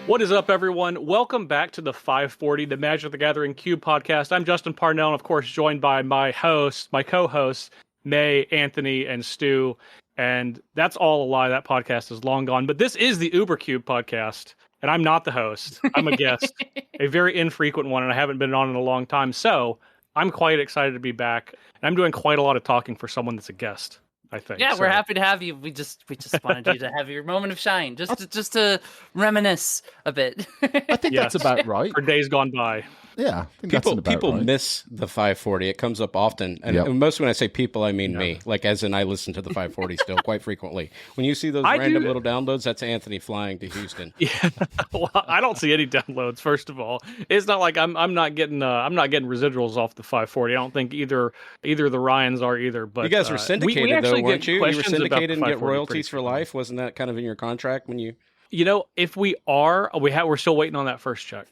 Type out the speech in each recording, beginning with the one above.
What is up, everyone? Welcome back to the 540, the Magic the Gathering Cube podcast. I'm Justin Parnell, and of course, joined by my co-hosts, May, Anthony, and Stu. And that's all a lie. That podcast is long gone. But this is the UberCube podcast, and I'm not the host. I'm a guest, a very infrequent one, and I haven't been on in a long time. So I'm quite excited to be back, and I'm doing quite a lot of talking for someone that's a guest, I think. Yeah, we're happy to have you. We just wanted you to have your moment of shine, just to reminisce a bit. I think that's about right. For days gone by. Yeah, I think people right. miss the 540. It comes up often, and most when I say people, I mean me. Like as in, I listen to the 540 still quite frequently. When you see those random little downloads, that's Anthony flying to Houston. Yeah, well, I don't see any downloads. First of all, it's not like I'm not getting residuals off the 540. I don't think either the Ryans are either. But you guys were syndicated though, weren't you? You were syndicated and get royalties for life. Wasn't that kind of in your contract when you? You know, if we are, we're still waiting on that first check.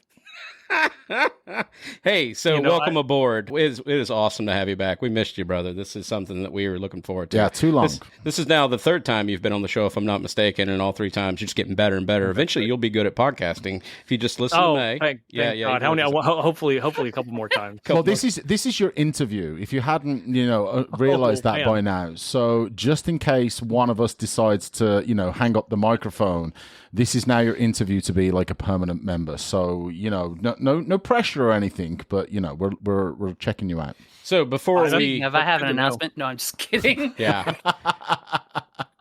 Hey, so welcome aboard. It is awesome to have you back. We missed you, brother. This is something that we were looking forward to. Yeah, too long. This is now the third time you've been on the show, if I'm not mistaken, and all three times you're just getting better and better. Eventually, you'll be good at podcasting if you just listen to May. Thank God. How many? Hopefully, a couple more times. Well, this is your interview. If you hadn't, realized that by now, so just in case one of us decides to, hang up the microphone, this is now your interview to be like a permanent member. So, no pressure or anything, but we're checking you out. So before I have an announcement? No, I'm just kidding. Yeah.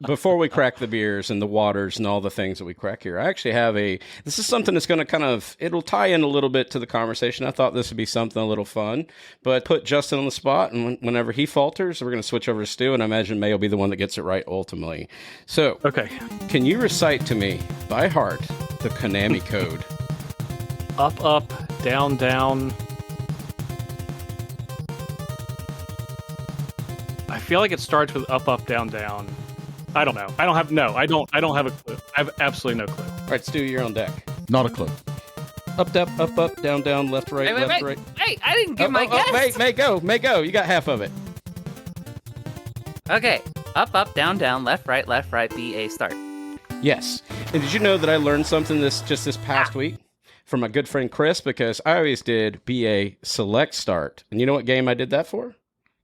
Before we crack the beers and the waters and all the things that we crack here, I actually have this is something that's going to it'll tie in a little bit to the conversation. I thought this would be something a little fun, but put Justin on the spot, and whenever he falters, we're going to switch over to Stu, and I imagine May will be the one that gets it right ultimately. So, okay. Can you recite to me by heart the Konami code? Up, up, down, down. I feel like it starts with up, up, down, down. I don't know. I don't have a clue. I have absolutely no clue. All right, Stu, you're on deck. Not a clue. Up, down, left, right, left, right. Hey, I didn't give my guess. May go. You got half of it. Okay. Up, down, left, right, B, A, start. Yes. And did you know that I learned something this past week from my good friend Chris? Because I always did BA select start. And you know what game I did that for?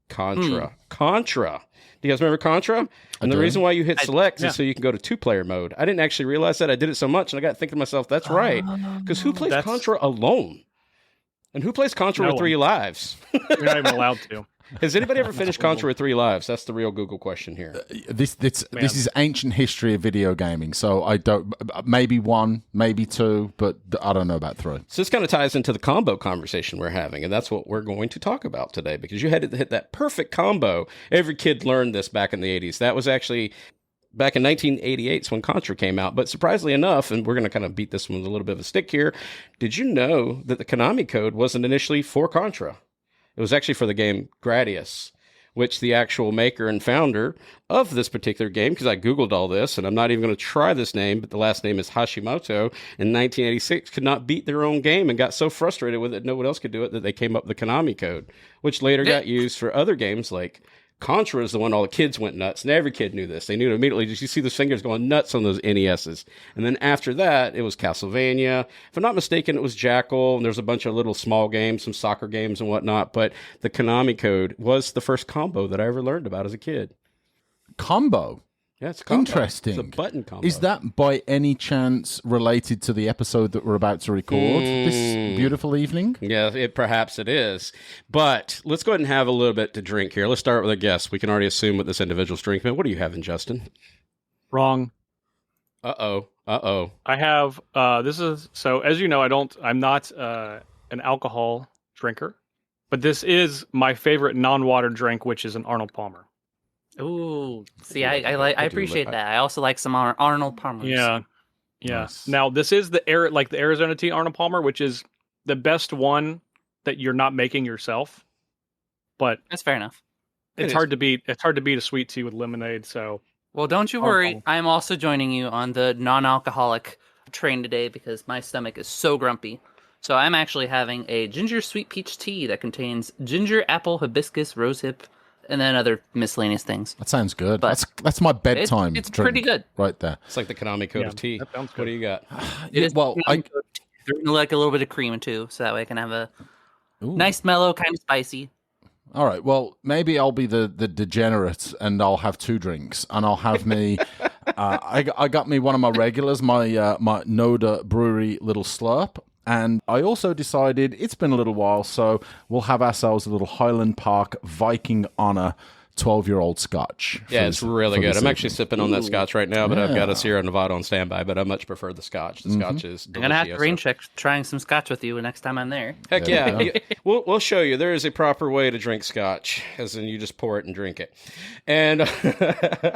Contra. Contra. Do you guys remember Contra? And the reason why you hit select is so you can go to two-player mode. I didn't actually realize that. I did it so much, and I got thinking to myself, that's right. Because who plays Contra alone? And who plays Contra with 3 lives? You're not even allowed to. Has anybody ever finished Contra with 3 lives? That's the real Google question here. This is ancient history of video gaming. So I don't, maybe 1, maybe 2, but I don't know about 3. So this kind of ties into the combo conversation we're having, and that's what we're going to talk about today, because you had to hit that perfect combo. Every kid learned this back in the 80s. That was actually back in 1988 when Contra came out. But surprisingly enough, and we're going to kind of beat this one with a little bit of a stick here, did you know that the Konami code wasn't initially for Contra? It was actually for the game Gradius, which the actual maker and founder of this particular game, because I Googled all this, and I'm not even going to try this name, but the last name is Hashimoto, in 1986, could not beat their own game and got so frustrated with it, no one else could do it, that they came up with the Konami code, which later got used for other games like Contra is the one all the kids went nuts, and every kid knew this. They knew it immediately. Just you see those fingers going nuts on those NESs. And then after that, it was Castlevania. If I'm not mistaken, it was Jackal, and there's a bunch of little small games, some soccer games and whatnot. But the Konami code was the first combo that I ever learned about as a kid. Combo? Yeah, it's a combo. Interesting. It's a button combo. Is that by any chance related to the episode that we're about to record this beautiful evening? Yeah, perhaps it is. But let's go ahead and have a little bit to drink here. Let's start with a guess. We can already assume what this individual's drinking. What are you having, Justin? Wrong. Uh-oh. I have, so as you know, I'm not an alcohol drinker, but this is my favorite non-water drink, which is an Arnold Palmer. Ooh, see, I appreciate that. I also like some Arnold Palmers. Yeah. Nice. Now this is the Arizona tea Arnold Palmer, which is the best one that you're not making yourself. But that's fair enough. It's hard to beat. It's hard to beat a sweet tea with lemonade. So, well, don't you worry. I'm also joining you on the non-alcoholic train today because my stomach is so grumpy. So I'm actually having a ginger sweet peach tea that contains ginger, apple, hibiscus, rosehip, and then other miscellaneous things. That sounds good. But that's my bedtime. It's drink pretty good. right there. It's like the Konami code of tea. What do you got? Well, there's like a little bit of cream too, so that way I can have a nice, mellow, kind of spicy. All right. Well, maybe I'll be the degenerate, and I'll have 2 drinks, and I'll have me. I got me one of my regulars, my Noda Brewery Little Slurp. And I also decided it's been a little while, so we'll have ourselves a little Highland Park Viking Honor 12-year-old scotch. Yeah, it's really good. I'm actually sipping on that scotch right now, but I've got a Sierra Nevada on standby, but I much prefer the scotch. The scotch is delicious. I'm going to have to rain check trying some scotch with you next time I'm there. Heck yeah. We'll show you. There is a proper way to drink scotch, as in you just pour it and drink it. And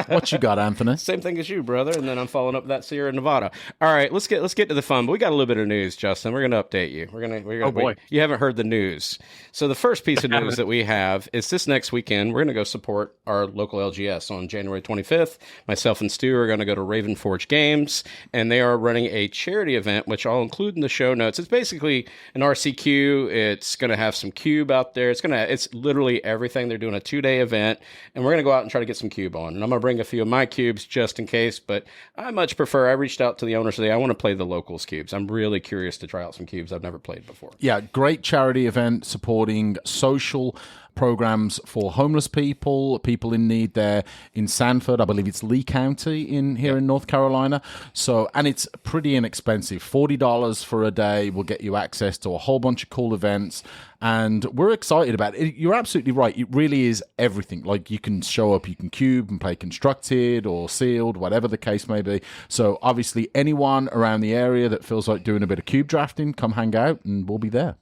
what you got, Anthony? Same thing as you, brother, and then I'm following up that Sierra Nevada. All right, let's get to the fun. But we got a little bit of news, Justin. We're going to update you. We're going to you haven't heard the news. So the first piece of news that we have is this next weekend, we're going to go support our local LGS on January 25th. Myself and Stu are going to go to Raven Forge Games, and they are running a charity event, which I'll include in the show notes. It's basically an RCQ. It's going to have some cube out there. It's literally everything. They're doing a 2-day event, and we're going to go out and try to get some cube on. And I'm going to bring a few of my cubes just in case, but I much prefer, I reached out to the owners today. I want to play the locals cubes. I'm really curious to try out some cubes I've never played before. Yeah, great charity event supporting social programs for homeless people in need there in Sanford. I believe it's Lee County in North Carolina. So, and it's pretty inexpensive. $40 for a day will get you access to a whole bunch of cool events. And we're excited about it. You're absolutely right. It really is everything. Like, you can show up, you can cube and play constructed or sealed, whatever the case may be. So obviously anyone around the area that feels like doing a bit of cube drafting, come hang out and we'll be there.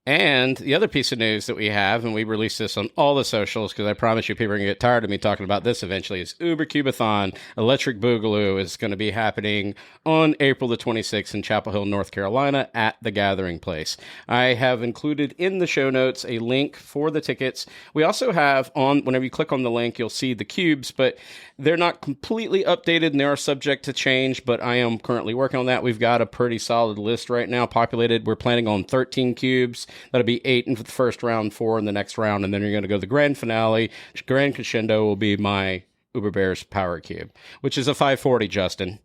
And the other piece of news that we have, and we release this on all the socials because I promise you people are going to get tired of me talking about this eventually, is UberCubeathon Electric Boogaloo is going to be happening on April the 26th in Chapel Hill, North Carolina at the Gathering Place. I have included in the show notes a link for the tickets. We also have whenever you click on the link, you'll see the cubes, but they're not completely updated and they are subject to change, but I am currently working on that. We've got a pretty solid list right now populated. We're planning on 13 cubes. That'll be 8 in the first round, 4 in the next round, and then you're going to go to the grand finale. Grand crescendo will be my Uber Bears Power Cube, which is a 540, Justin.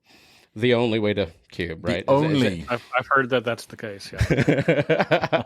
The only way to cube, right? I've heard that that's the case, yeah.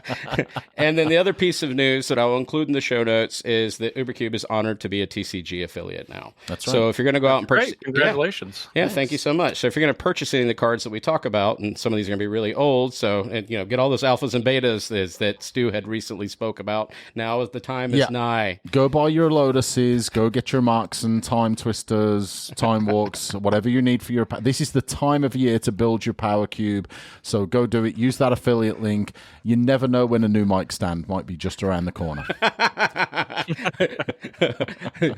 And then the other piece of news that I will include in the show notes is that UberCube is honored to be a TCG affiliate now. That's right. So if you're going to go out and purchase... Great. Congratulations. Yeah, thank you so much. So if you're going to purchase any of the cards that we talk about, and some of these are going to be really old, so get all those alphas and betas that Stu had recently spoke about. Now is the time is nigh. Go buy your Lotuses, go get your Marks and Time Twisters, Time Walks, whatever you need for your... This is the time of year to build your Power Cube, so go do it. Use that affiliate link. You never know when a new mic stand might be just around the corner.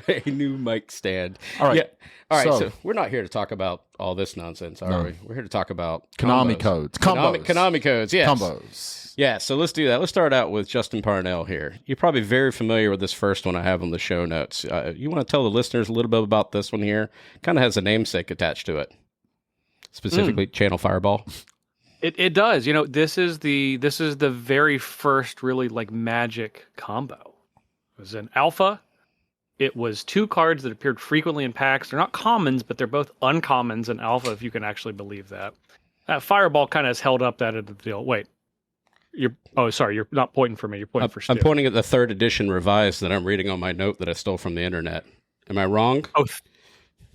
A new mic stand. All right. Yeah. All right. So we're not here to talk about all this nonsense, are we? We're here to talk about Konami combos. codes. Konami codes. Yes. Combos. Yeah. So let's do that. Let's start out with Justin Parnell here. You're probably very familiar with this first one I have on the show notes. You want to tell the listeners a little bit about this one here? Kind of has a namesake attached to it. Specifically, Channel Fireball. It does. This is the very first really like Magic combo. It was an alpha. It was 2 cards that appeared frequently in packs. They're not commons, but they're both uncommons in alpha, if you can actually believe that. Fireball kind of has held up that end of the deal. Wait, you're not pointing for me. You're pointing for Stu. I'm pointing at the 3rd edition revised that I'm reading on my note that I stole from the internet. Am I wrong? Oh,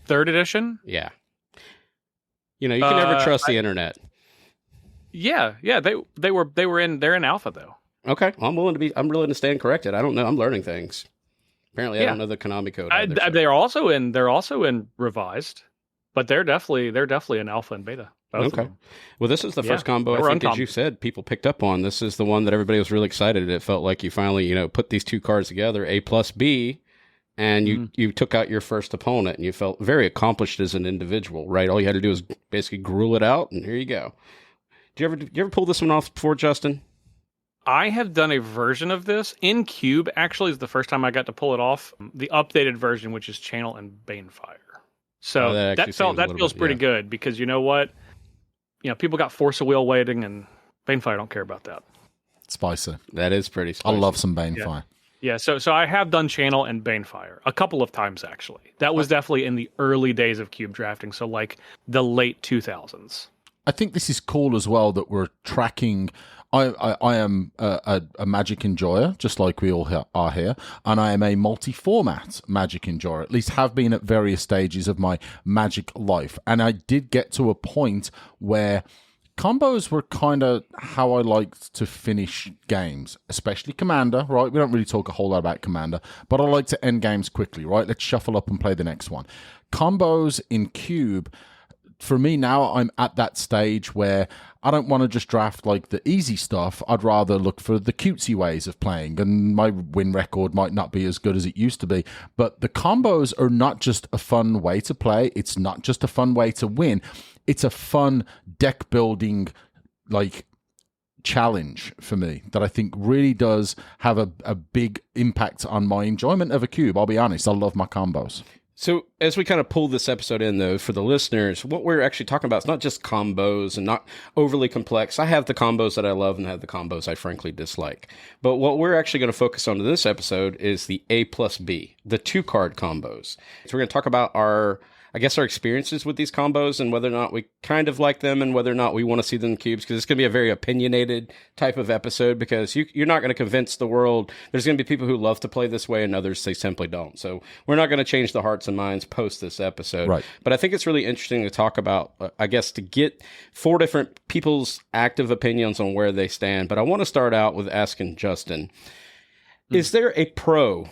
3rd edition? Yeah. You can never trust the internet. Yeah, they're in alpha though. Okay, well, I'm willing to stand corrected. I don't know. I'm learning things. Apparently, I don't know the Konami code. Either, they're also in revised, but they're definitely in alpha and beta. Okay. Well, this is the first combo I think, as you said, people picked up on. This is the one that everybody was really excited. It felt like you finally, put these 2 cards together, A+B. And you took out your first opponent, and you felt very accomplished as an individual, right? All you had to do was basically gruel it out, and here you go. Did you ever pull this one off before, Justin? I have done a version of this in Cube. Actually, is the first time I got to pull it off. The updated version, which is Channel and Banefire. So that feels pretty good because you know what? People got Force of Will waiting, and Banefire don't care about that. Spicy. That is pretty spicy. I love some Banefire. Yeah, so I have done Channel and Banefire a couple of times actually. That was definitely in the early days of cube drafting, so like the late 2000s. I think this is cool as well that we're tracking. I am a Magic enjoyer, just like we all are here, and I am a multi-format Magic enjoyer, at least have been at various stages of my Magic life. And I did get to a point where combos were kind of how I liked to finish games, especially Commander, right? We don't really talk a whole lot about Commander, but I like to end games quickly, right? Let's shuffle up and play the next one. Combos in Cube, for me now, I'm at that stage where I don't want to just draft like the easy stuff. I'd rather look for the cutesy ways of playing, and my win record might not be as good as it used to be, but the combos are not just a fun way to play. It's not just a fun way to win. It's a fun deck building like challenge for me that I think really does have a big impact on my enjoyment of a cube. I'll be honest, I love my combos. So as we kind of pull this episode in, though, for the listeners, what we're actually talking about is not just combos and not overly complex. I have the combos that I love and have the combos I frankly dislike. But what we're actually going to focus on in this episode is the A+B, the 2-card combos. So we're going to talk about our experiences with these combos and whether or not we kind of like them and whether or not we want to see them in cubes, because it's going to be a very opinionated type of episode, because you're not going to convince the world. There's going to be people who love to play this way and others they simply don't. So we're not going to change the hearts and minds post this episode. Right. But I think it's really interesting to talk about, to get 4 different people's active opinions on where they stand. But I want to start out with asking Justin, is there a pro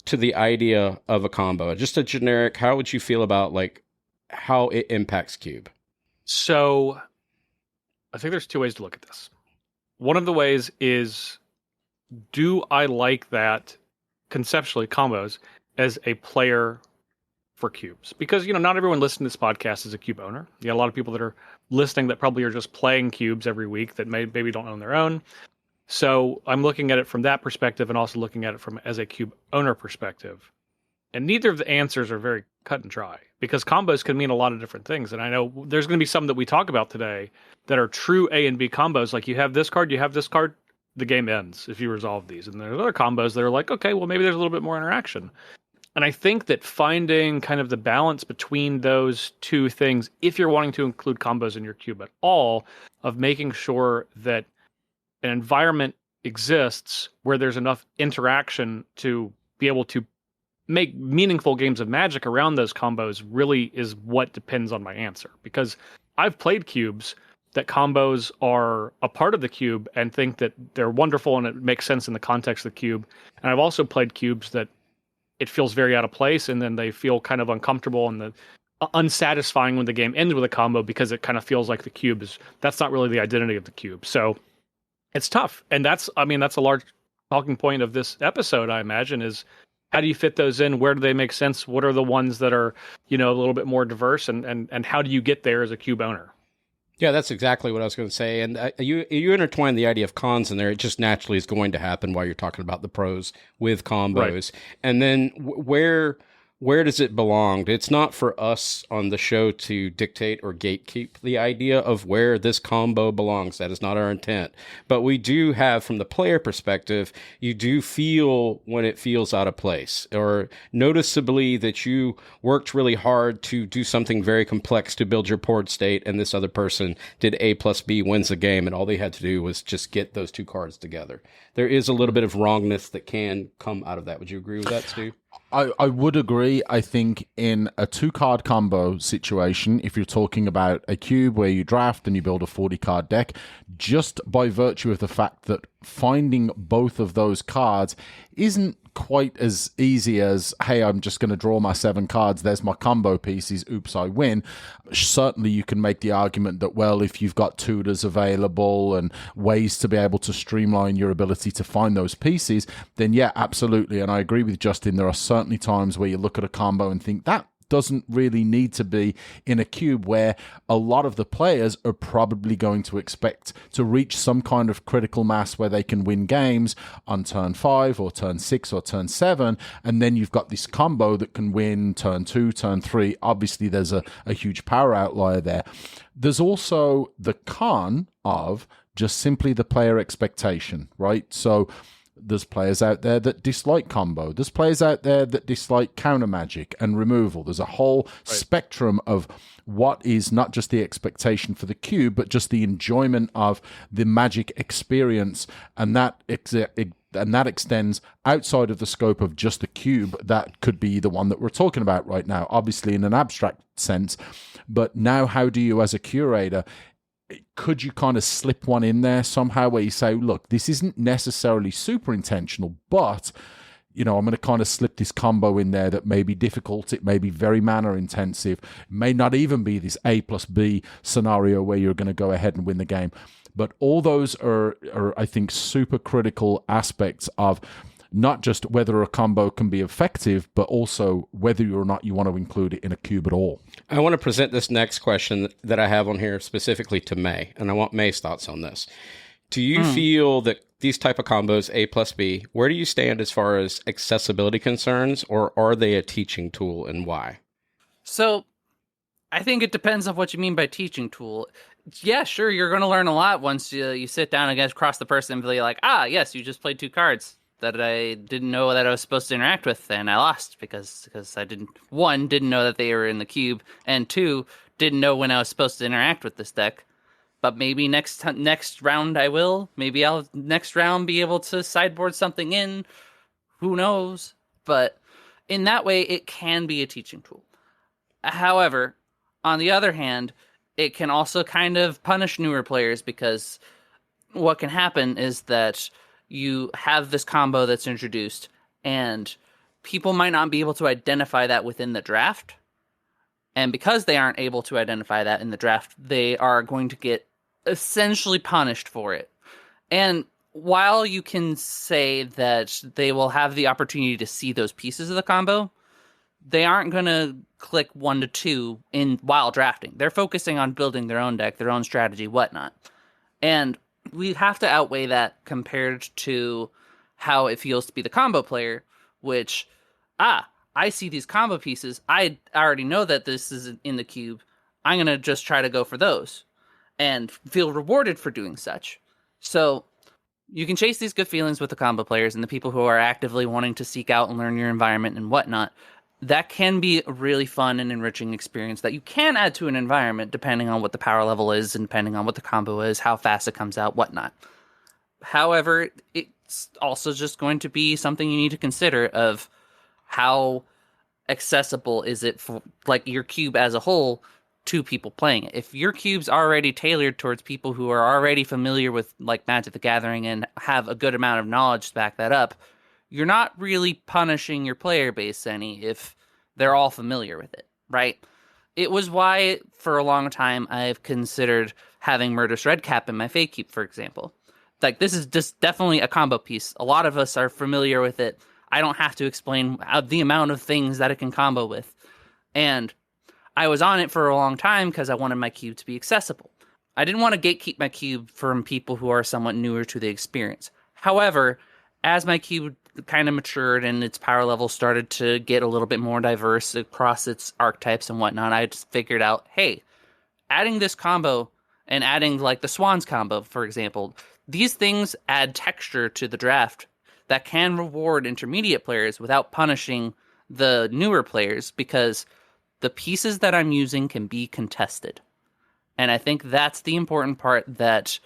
to the idea of a combo? Just a generic, how would you feel about like how it impacts cube? So I think there's 2 ways to look at this. One of the ways is, do I like that conceptually combos as a player for cubes? Because, not everyone listening to this podcast is a cube owner. You got a lot of people that are listening that probably are just playing cubes every week that maybe don't own their own. So I'm looking at it from that perspective and also looking at it from as a cube owner perspective. And neither of the answers are very cut and dry, because combos can mean a lot of different things. And I know there's going to be some that we talk about today that are true A and B combos. Like you have this card, the game ends if you resolve these. And there's other combos that are like, okay, well, maybe there's a little bit more interaction. And I think that finding kind of the balance between those 2 things, if you're wanting to include combos in your cube at all, of making sure that an environment exists where there's enough interaction to be able to make meaningful games of Magic around those combos, really is what depends on my answer. Because I've played cubes that combos are a part of the cube and think that they're wonderful and it makes sense in the context of the cube. And I've also played cubes that it feels very out of place, and then they feel kind of uncomfortable and unsatisfying when the game ends with a combo, because it kind of feels like the cube that's not really the identity of the cube. So it's tough. And that's a large talking point of this episode, I imagine, is how do you fit those in? Where do they make sense? What are the ones that are, a little bit more diverse? And how do you get there as a cube owner? Yeah, that's exactly what I was going to say. And you intertwine the idea of cons in there. It just naturally is going to happen while you're talking about the pros with combos. Right. And then where does it belong? It's not for us on the show to dictate or gatekeep the idea of where this combo belongs. That is not our intent. But we do have, from the player perspective, you do feel when it feels out of place, or noticeably that you worked really hard to do something very complex to build your board state, and this other person did A+B, wins the game, and all they had to do was just get those 2 cards together. There is a little bit of wrongness that can come out of that. Would you agree with that, Stu? I would agree. I think in a 2-card combo situation, if you're talking about a cube where you draft and you build a 40-card deck, just by virtue of the fact that finding both of those cards isn't quite as easy as, hey, I'm just going to draw my 7 cards, there's my combo pieces, oops, I win. Certainly you can make the argument that, well, if you've got tutors available and ways to be able to streamline your ability to find those pieces, then yeah, absolutely. And I agree with Justin, there are certainly times where you look at a combo and think that doesn't really need to be in a cube, where a lot of the players are probably going to expect to reach some kind of critical mass where they can win games on turn 5 or turn 6 or turn 7, and then you've got this combo that can win turn 2, turn 3. Obviously there's a huge power outlier there. There's also the con of just simply the player expectation, right? So There's players out there that dislike combo. There's players out there that dislike counter magic and removal. There's a whole spectrum of what is not just the expectation for the cube, but just the enjoyment of the magic experience, and that extends outside of the scope of just the cube. That could be the one that we're talking about right now, obviously in an abstract sense. But now, how do you, as a curator, could you kind of slip one in there somehow where you say, look, this isn't necessarily super intentional, but I'm going to kind of slip this combo in there that may be difficult. It may be very mana intensive. It may not even be this A+B scenario where you're going to go ahead and win the game. But all those are, I think, super critical aspects of not just whether a combo can be effective, but also whether or not you want to include it in a cube at all. I want to present this next question that I have on here specifically to May, and I want May's thoughts on this. Do you feel that these type of combos, A+B, where do you stand as far as accessibility concerns, or are they a teaching tool, and why? So, I think it depends on what you mean by teaching tool. Yeah, sure, you're going to learn a lot once you sit down and get across the person and be like, yes, you just played 2 cards that I didn't know that I was supposed to interact with, and I lost because I didn't know that they were in the cube, and 2, didn't know when I was supposed to interact with this deck. But maybe next round I will. Maybe I'll next round be able to sideboard something in. Who knows? But in that way, it can be a teaching tool. However, on the other hand, it can also kind of punish newer players, because what can happen is that you have this combo that's introduced, and people might not be able to identify that within the draft. And because they aren't able to identify that in the draft, they are going to get essentially punished for it. And while you can say that they will have the opportunity to see those pieces of the combo, they aren't going to click 1 to 2 while drafting. They're focusing on building their own deck, their own strategy, whatnot. And we have to outweigh that compared to how it feels to be the combo player, which, I see these combo pieces. I already know that this is in the cube. I'm going to just try to go for those and feel rewarded for doing such. So you can chase these good feelings with the combo players and the people who are actively wanting to seek out and learn your environment and whatnot. That can be a really fun and enriching experience that you can add to an environment depending on what the power level is and depending on what the combo is, how fast it comes out, whatnot. However, it's also just going to be something you need to consider of how accessible is it for, like, your cube as a whole to people playing it. If your cube's already tailored towards people who are already familiar with, like, Magic the Gathering and have a good amount of knowledge to back that up, you're not really punishing your player base any if they're all familiar with it, right? It was why, for a long time, I've considered having Murderous Redcap in my Fake Cube, for example. Like, this is just definitely a combo piece. A lot of us are familiar with it. I don't have to explain the amount of things that it can combo with. And I was on it for a long time because I wanted my cube to be accessible. I didn't want to gatekeep my cube from people who are somewhat newer to the experience. However, as my cube kind of matured and its power level started to get a little bit more diverse across its archetypes and whatnot, I just figured out, hey, adding this combo and adding, like, the Swans combo, for example, these things add texture to the draft that can reward intermediate players without punishing the newer players, because the pieces that I'm using can be contested. And I think that's the important part that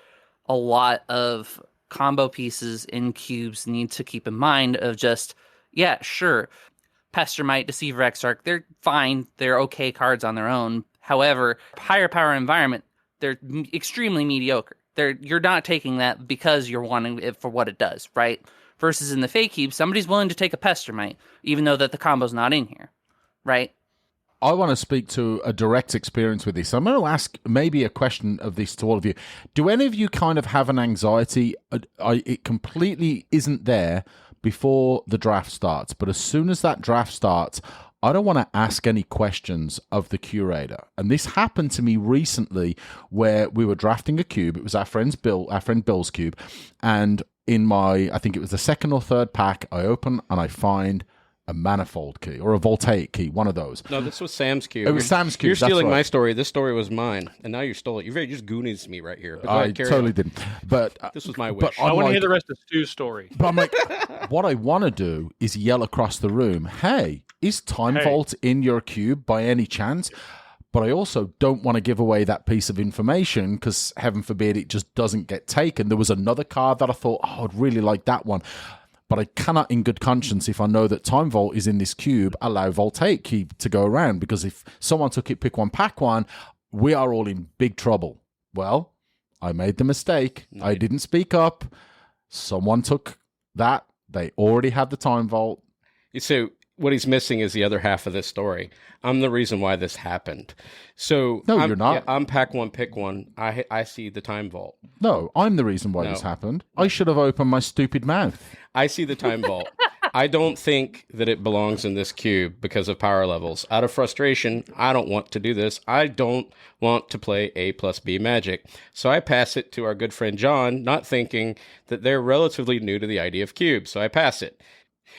a lot of combo pieces in cubes need to keep in mind of just, yeah, sure, Pestermite, Deceiver Exarch, they're fine. They're okay cards on their own. However, higher power environment, they're extremely mediocre. You're not taking that because you're wanting it for what it does, right? Versus in the Fake Cube, somebody's willing to take a Pestermite, even though that the combo's not in here, right? I want to speak to a direct experience with this. I'm going to ask maybe a question of this to all of you. Do any of you kind of have an anxiety? It completely isn't there before the draft starts, but as soon as that draft starts, I don't want to ask any questions of the curator. And this happened to me recently where we were drafting a cube. It was our friend Bill's cube. And in my, I think it was the second or third pack, I open and I find a manifold key or a voltaic key, one of those. No, this was Sam's cube. It was Sam's cube. You're stealing right. my story. This story was mine, and now you stole it. You're just Goonies me right here. But go I ahead, carry totally on. didn't. But This was my wish. I want to hear the rest of Stu's story. But I'm like, what I want to do is yell across the room, hey, is Time Vault in your cube by any chance? But I also don't want to give away that piece of information because, heaven forbid, it just doesn't get taken. There was another card that I thought, I'd really like that one. But I cannot, in good conscience, if I know that Time Vault is in this cube, allow Voltaic Key to go around. Because if someone took it, pick one, pack one, we are all in big trouble. Well, I made the mistake. I didn't speak up. Someone took that. They already had the Time Vault. So what he's missing is the other half of this story. I'm the reason why this happened. So No, you're not. Yeah, I'm pack one, pick one. I see the Time Vault. No, I'm the reason why this happened. I should have opened my stupid mouth. I see the Time Vault. I don't think that it belongs in this cube because of power levels. Out of frustration, I don't want to do this. I don't want to play A+B Magic. So I pass it to our good friend John, not thinking that they're relatively new to the idea of cubes. So I pass it.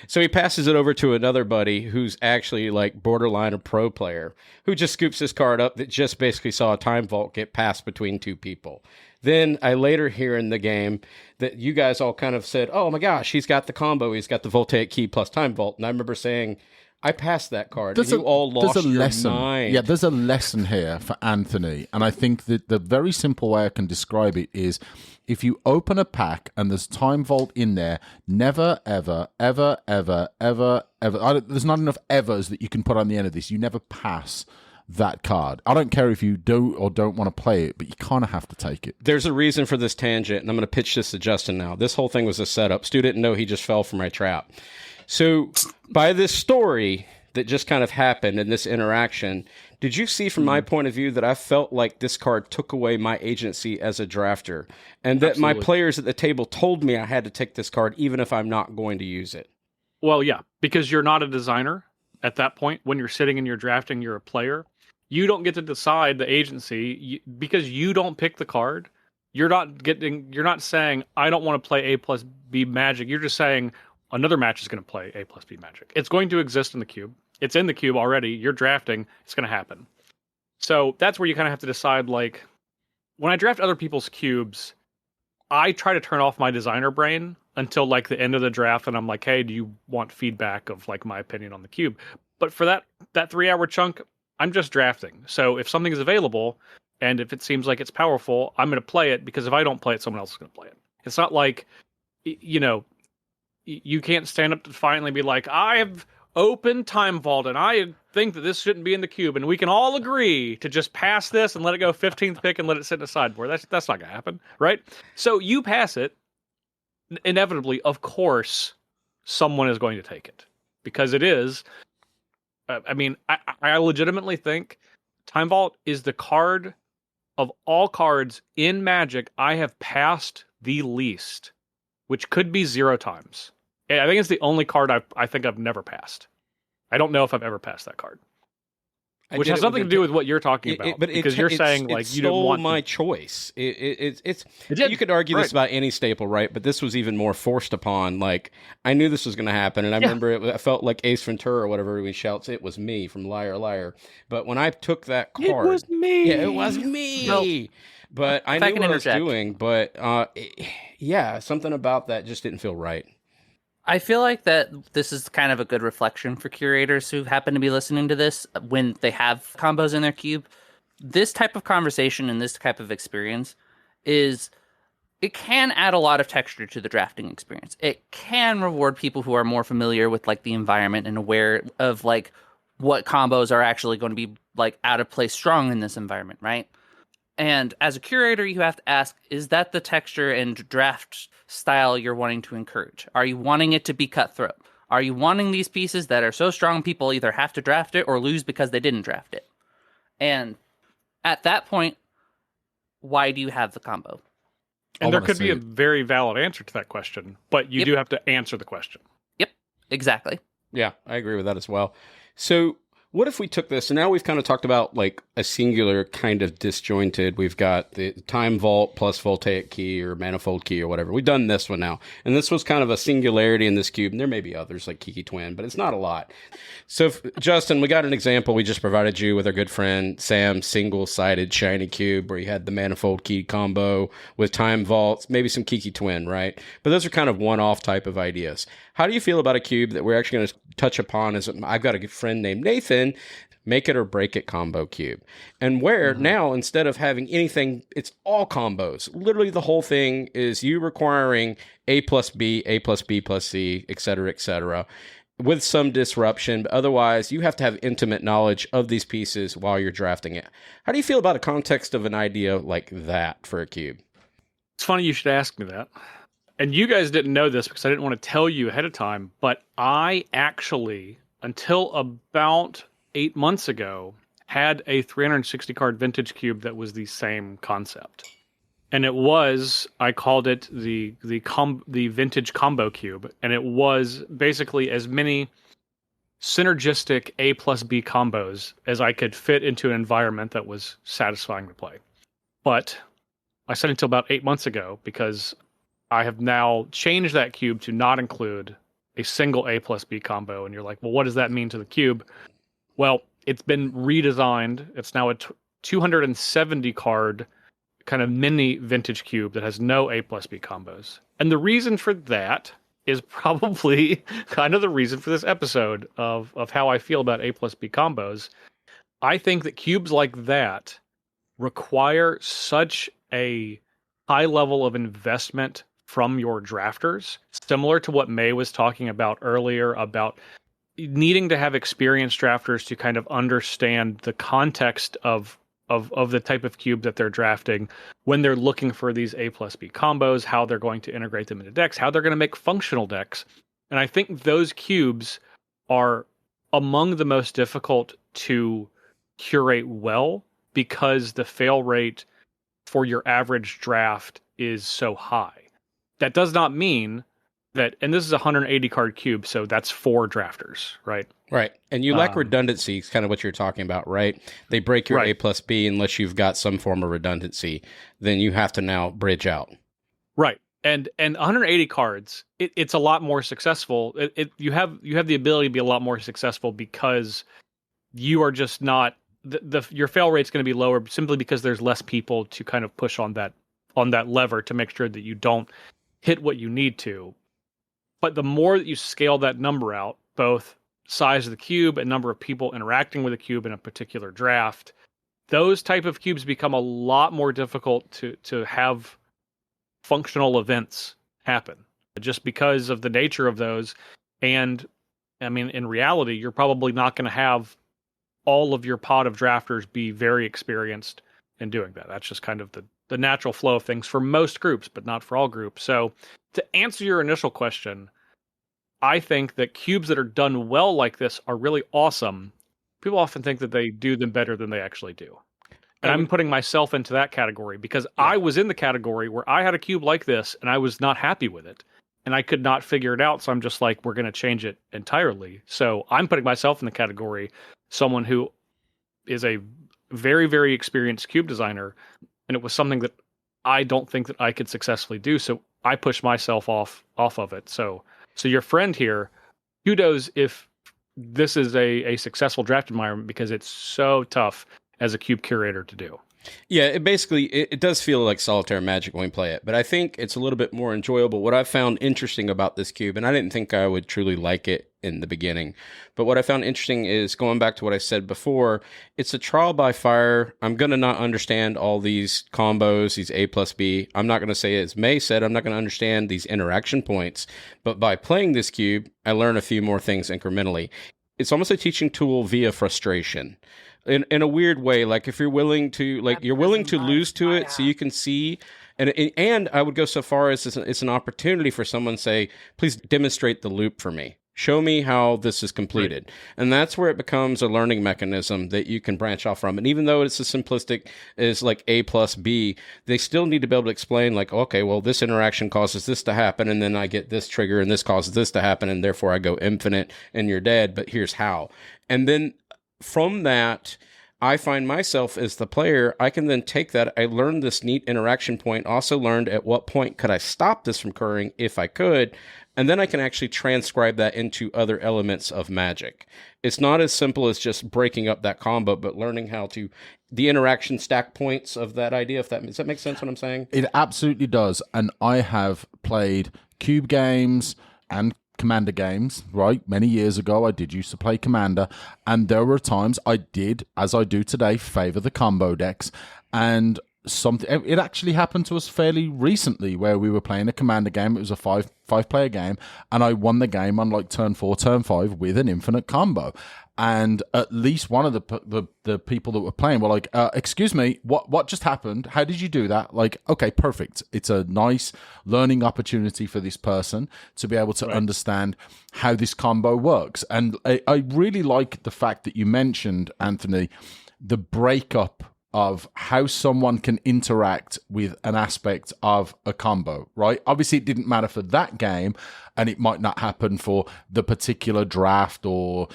So he passes it over to another buddy who's actually like borderline a pro player who just scoops this card up that just basically saw a Time Vault get passed between two people. Then I later hear in the game that you guys all kind of said, oh my gosh, he's got the combo. He's got the Voltaic Key plus Time Vault. And I remember saying, I passed that card. And you all lost your mind. Yeah, there's a lesson here for Anthony. And I think that the very simple way I can describe it is if you open a pack and there's Time Vault in there, never, ever, ever, ever, ever, ever. There's not enough evers that you can put on the end of this. You never pass that card. I don't care if you do or don't want to play it, but you kind of have to take it. There's a reason for this tangent, and I'm going to pitch this to Justin now. This whole thing was a setup. Stu didn't know he just fell for my trap. So by this story that just kind of happened in this interaction, did you see from my point of view that I felt like this card took away my agency as a drafter and that my players at the table told me I had to take this card even if I'm not going to use it? Well, yeah, because you're not a designer at that point. When you're sitting and you're drafting, you're a player. You don't get to decide the agency because you don't pick the card. You're not saying, I don't want to play A+B Magic. You're just saying another match is going to play A+B Magic. It's going to exist in the cube. It's in the cube already. You're drafting. It's going to happen. So that's where you kind of have to decide, like, when I draft other people's cubes, I try to turn off my designer brain until like the end of the draft. And I'm like, hey, do you want feedback of like my opinion on the cube? But for that 3-hour chunk, I'm just drafting. So if something is available and if it seems like it's powerful, I'm going to play it because if I don't play it, someone else is going to play it. It's not like, you know, you can't stand up to finally be like, I have opened Time Vault and I think that this shouldn't be in the cube and we can all agree to just pass this and let it go 15th pick and let it sit in the sideboard. That's not going to happen, right? So you pass it, inevitably, of course, someone is going to take it because it is. I mean, I legitimately think Time Vault is the card of all cards in Magic I have passed the least, which could be 0 times. I think it's the only card I think I've never passed. I don't know if I've ever passed that card. Which has nothing to do with what you're talking about, because you're saying like you didn't want my choice. You could argue this about any staple, right? But this was even more forced upon. Like I knew this was going to happen, and I remember I felt like Ace Ventura or whatever he shouts, "It was me" from Liar Liar. But when I took that card, it was me. Yeah, it was me. No. But I knew what I was doing. But something about that just didn't feel right. I feel like that this is kind of a good reflection for curators who happen to be listening to this when they have combos in their cube. This type of conversation and this type of experience it can add a lot of texture to the drafting experience. It can reward people who are more familiar with like the environment and aware of like what combos are actually going to be like out of place strong in this environment, right? And as a curator, you have to ask, is that the texture and draft style you're wanting to encourage? Are you wanting it to be cutthroat? Are you wanting these pieces that are so strong people either have to draft it or lose because they didn't draft it? And at that point, why do you have the combo? And there could be a very valid answer to that question, but you do have to answer the question. Yep, exactly. Yeah, I agree with that as well. So What if we took this, and now we've kind of talked about like a singular kind of disjointed, we've got the time vault plus voltaic key or manifold key or whatever. We've done this one now. And this was kind of a singularity in this cube. And there may be others like Kiki Twin, but it's not a lot. So Justin, we got an example. We just provided you with our good friend Sam's single-sided shiny cube where you had the manifold key combo with time vaults, maybe some Kiki Twin, right? But those are kind of one-off type of ideas. How do you feel about a cube that we're actually going to touch upon? As I've got a good friend named Nathan, make it or break it combo cube. And where now, instead of having anything, it's all combos. Literally the whole thing is you requiring A plus B plus C, et cetera, with some disruption. But otherwise, you have to have intimate knowledge of these pieces while you're drafting it. How do you feel about a context of an idea like that for a cube? It's funny you should ask me that. And you guys didn't know this because I didn't want to tell you ahead of time, but I actually, until about 8 months ago, had a 360 card vintage cube that was the same concept. And it was, I called it the vintage combo cube. And it was basically as many synergistic A plus B combos as I could fit into an environment that was satisfying to play. But I said until about 8 months ago because I have now changed that cube to not include a single A plus B combo. And you're like, well, what does that mean to the cube? Well, it's been redesigned. It's now a 270 card kind of mini vintage cube that has no A plus B combos. And the reason for that is probably kind of the reason for this episode of how I feel about A plus B combos. I think that cubes like that require such a high level of investment from your drafters, similar to what May was talking about earlier about needing to have experienced drafters to kind of understand the context of the type of cube that they're drafting when they're looking for these A plus B combos, how they're going to integrate them into decks, how they're going to make functional decks. And I think those cubes are among the most difficult to curate well because the fail rate for your average draft is so high. That does not mean that, and this is a 180 card cube, so that's 4 drafters, right? Right. And you lack redundancy, is kind of what you're talking about, right? They break your A plus B unless you've got some form of redundancy. Then you have to now bridge out. Right. And 180 cards, it's a lot more successful. You have the ability to be a lot more successful because you are just not, your fail rate's going to be lower simply because there's less people to kind of push on that lever to make sure that you don't hit what you need to. But the more that you scale that number out, both size of the cube and number of people interacting with a cube in a particular draft, those type of cubes become a lot more difficult to have functional events happen just because of the nature of those. And I mean, in reality, you're probably not going to have all of your pod of drafters be very experienced in doing that. That's just kind of the natural flow of things for most groups, but not for all groups. So to answer your initial question, I think that cubes that are done well like this are really awesome. People often think that they do them better than they actually do. And I'm putting myself into that category because I was in the category where I had a cube like this and I was not happy with it. And I could not figure it out. So I'm just like, we're going to change it entirely. So I'm putting myself in the category, someone who is a very, very experienced cube designer. And it was something that I don't think that I could successfully do. So I pushed myself off of it. So your friend here, kudos if this is a successful draft environment because it's so tough as a cube curator to do. Yeah, it does feel like solitaire magic when we play it, but I think it's a little bit more enjoyable. What I found interesting about this cube, and I didn't think I would truly like it in the beginning, but what I found interesting is going back to what I said before, it's a trial by fire. I'm going to not understand all these combos, these A plus B. I'm not going to say, as May said, I'm not going to understand these interaction points, but by playing this cube, I learn a few more things incrementally. It's almost a teaching tool via frustration. In a weird way, like if you're willing to, you're willing to lose to it so you can see, and I would go so far as it's an opportunity for someone to say, please demonstrate the loop for me. Show me how this is completed. Right. And that's where it becomes a learning mechanism that you can branch off from. And even though it's as simplistic as like A plus B, they still need to be able to explain like, okay, well, this interaction causes this to happen, and then I get this trigger, and this causes this to happen, and therefore I go infinite, and you're dead, but here's how. And then from that, I find myself as the player, I can then take that. I learned this neat interaction point, also learned at what point could I stop this from occurring if I could. And then I can actually transcribe that into other elements of Magic. It's not as simple as just breaking up that combo, but learning how to, the interaction stack points of that idea. Does that make sense what I'm saying? It absolutely does. And I have played cube games and Commander games, right? Many years ago, I did used to play Commander, and there were times I did, as I do today, favor the combo decks. And it actually happened to us fairly recently where we were playing a Commander game. It was a five player game, and I won the game on like turn 4, turn 5 with an infinite combo. And at least one of the people that were playing were like, excuse me, what just happened? How did you do that? Like, okay, perfect. It's a nice learning opportunity for this person to be able to understand how this combo works. And I really like the fact that you mentioned, Anthony, the breakup of how someone can interact with an aspect of a combo, right? Obviously, it didn't matter for that game, and it might not happen for the particular draft or,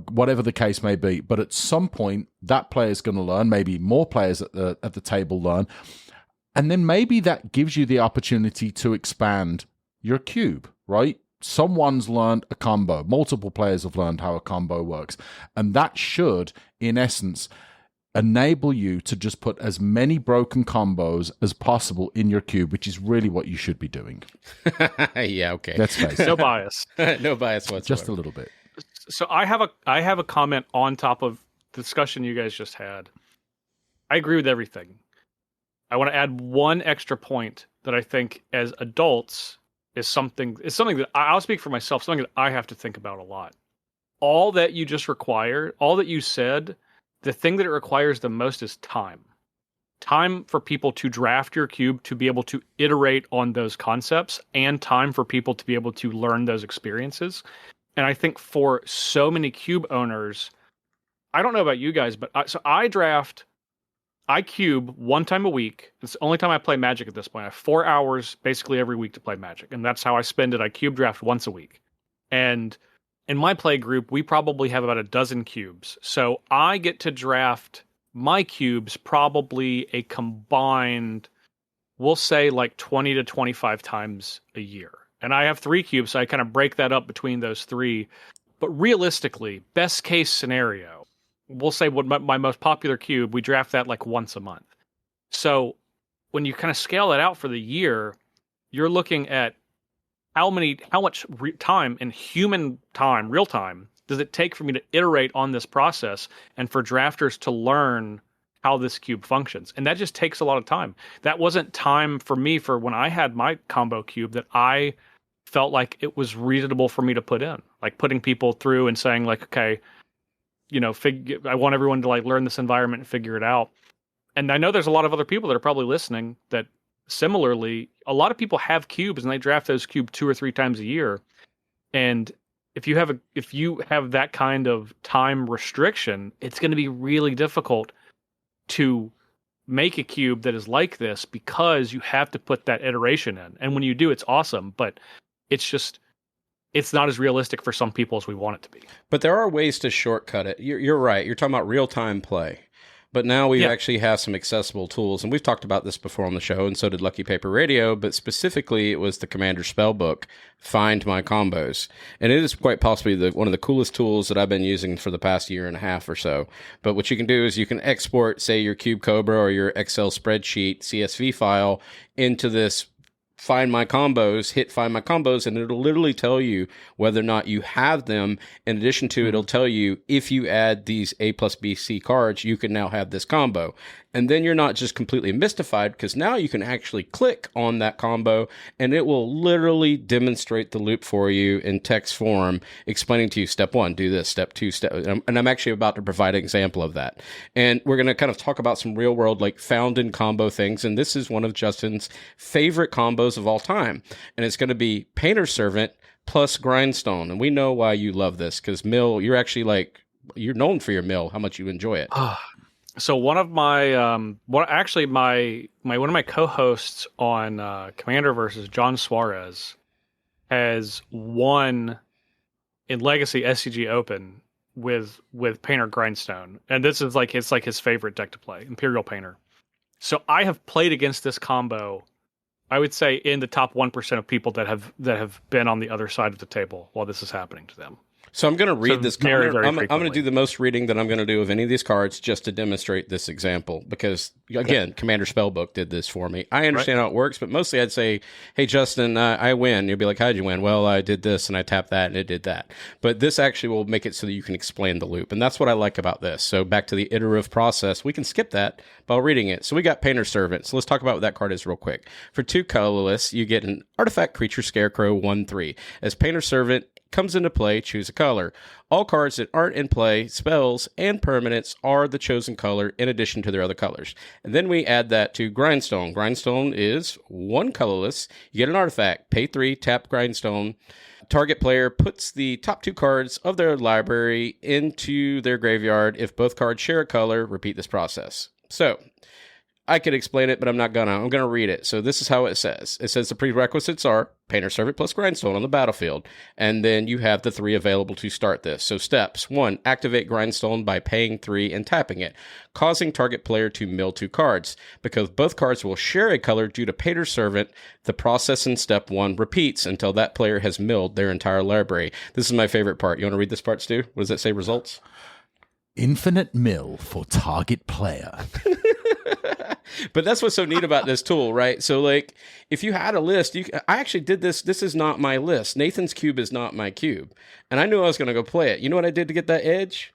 whatever the case may be. But at some point, that player is going to learn, maybe more players at the table learn, and then maybe that gives you the opportunity to expand your cube, right? Someone's learned a combo. Multiple players have learned how a combo works. And that should, in essence, enable you to just put as many broken combos as possible in your cube, which is really what you should be doing. Yeah, okay. Let's face it. No bias. No bias whatsoever. Just a little bit. So I have a comment on top of the discussion you guys just had. I agree with everything. I want to add one extra point that I think as adults is something that I'll speak for myself, something that I have to think about a lot. All that you just require, all that you said, the thing that it requires the most is time. Time for people to draft your cube, to be able to iterate on those concepts, and time for people to be able to learn those experiences. And I think for so many cube owners, I don't know about you guys, but I cube one time a week. It's the only time I play Magic at this point. I have 4 hours basically every week to play Magic, and that's how I spend it. I cube draft once a week. And in my play group, we probably have about a dozen cubes. So I get to draft my cubes probably a combined, we'll say like 20 to 25 times a year. And I have 3 cubes, so I kind of break that up between those 3. But realistically, best case scenario, we'll say what my most popular cube, we draft that like once a month. So when you kind of scale that out for the year, you're looking at how much time in human time, real time, does it take for me to iterate on this process and for drafters to learn how this cube functions? And that just takes a lot of time. That wasn't time for me for when I had my combo cube that I felt like it was reasonable for me to put in. Like putting people through and saying like, okay, I want everyone to like learn this environment and figure it out. And I know there's a lot of other people that are probably listening that similarly, a lot of people have cubes and they draft those cubes 2 or 3 times a year. And if you have that kind of time restriction, it's going to be really difficult to make a cube that is like this because you have to put that iteration in. And when you do, it's awesome, but it's not as realistic for some people as we want it to be. But there are ways to shortcut it. You're right. You're talking about real-time play. But now we actually have some accessible tools, and we've talked about this before on the show, and so did Lucky Paper Radio, but specifically it was the Commander Spellbook, Find My Combos. And it is quite possibly one of the coolest tools that I've been using for the past year and a half or so. But what you can do is you can export, say, your Cube Cobra or your Excel spreadsheet CSV file into this Find My Combos, hit Find My Combos, and it'll literally tell you whether or not you have them. In addition to, it'll tell you if you add these A+B C cards, you can now have this combo. And then you're not just completely mystified because now you can actually click on that combo and it will literally demonstrate the loop for you in text form, explaining to you step 1, do this, step 2, and I'm actually about to provide an example of that. And we're going to kind of talk about some real world, like found in combo things. And this is one of Justin's favorite combos of all time. And it's going to be Painter Servant plus Grindstone. And we know why you love this because Mill, you're actually you're known for your Mill, how much you enjoy it. So one of my one of my co-hosts on Commander versus John Suarez has won in Legacy SCG Open with Painter Grindstone, and this is like it's like his favorite deck to play, Imperial Painter. So I have played against this combo, I would say in the top 1% of people that have been on the other side of the table while this is happening to them. So I'm going to read this very, comment. very I'm going to do the most reading that I'm going to do of any of these cards just to demonstrate this example. Because, again, Commander Spellbook did this for me. I understand how it works, but mostly I'd say, hey, Justin, I win. You'll be like, how'd you win? Well, I did this, and I tapped that, and it did that. But this actually will make it so that you can explain the loop. And that's what I like about this. So back to the iterative process. We can skip that while reading it. So we got Painter Servant. So let's talk about what that card is real quick. For 2 colorless, you get an Artifact Creature Scarecrow 1/3. As Painter Servant comes into play, choose a color. All cards that aren't in play, spells, and permanents are the chosen color in addition to their other colors. And then we add that to Grindstone. Grindstone is 1 colorless. You get an artifact, pay 3, tap Grindstone. Target player puts the top 2 cards of their library into their graveyard. If both cards share a color, repeat this process. So, I could explain it, but I'm not gonna. I'm gonna read it. So this is how it says. It says the prerequisites are Painter Servant plus Grindstone on the battlefield. And then you have the 3 available to start this. So steps. 1, activate Grindstone by paying 3 and tapping it, causing target player to mill 2 cards. Because both cards will share a color due to Painter Servant, the process in step 1 repeats until that player has milled their entire library. This is my favorite part. You want to read this part, Stu? What does that say, results? Infinite mill for target player. But that's what's so neat about this tool, right? So, like, if you had a list, I actually did this. This is not my list. Nathan's cube is not my cube. And I knew I was going to go play it. You know what I did to get that edge?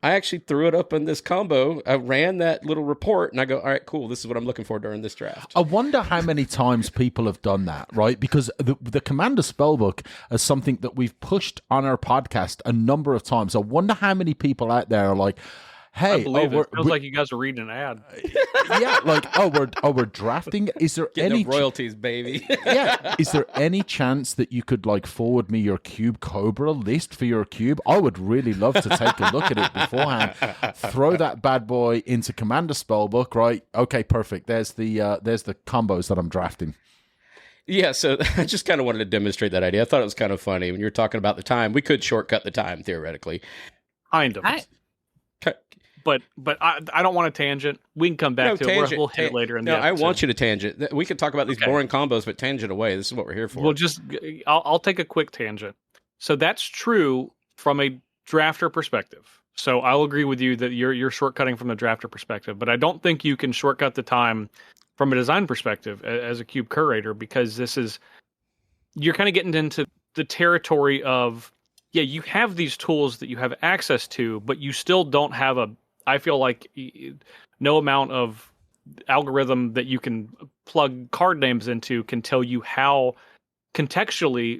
I actually threw it up in this combo. I ran that little report, and I go, all right, cool. This is what I'm looking for during this draft. I wonder how many times people have done that, right? Because the Commander Spellbook is something that we've pushed on our podcast a number of times. I wonder how many people out there are like, hey, I believe it feels like you guys are reading an ad. Yeah, like we're drafting. Is there Getting any royalties, baby? Yeah, is there any chance that you could like forward me your Cube Cobra list for your cube? I would really love to take a look at it beforehand. Throw that bad boy into Commander Spellbook, right? Okay, perfect. There's the combos that I'm drafting. Yeah, so I just kind of wanted to demonstrate that idea. I thought it was kind of funny when you were talking about the time. We could shortcut the time theoretically. Kind of. But I don't want a tangent. We can come back to it. We'll hit it later in the episode. I want you to tangent. We could talk about these boring combos, but tangent away. This is what we're here for. I'll take a quick tangent. So that's true from a drafter perspective. So I'll agree with you that you're shortcutting from the drafter perspective, but I don't think you can shortcut the time from a design perspective as a cube curator, because you're kind of getting into the territory of, yeah, you have these tools that you have access to, but you still don't have I feel like no amount of algorithm that you can plug card names into can tell you how contextually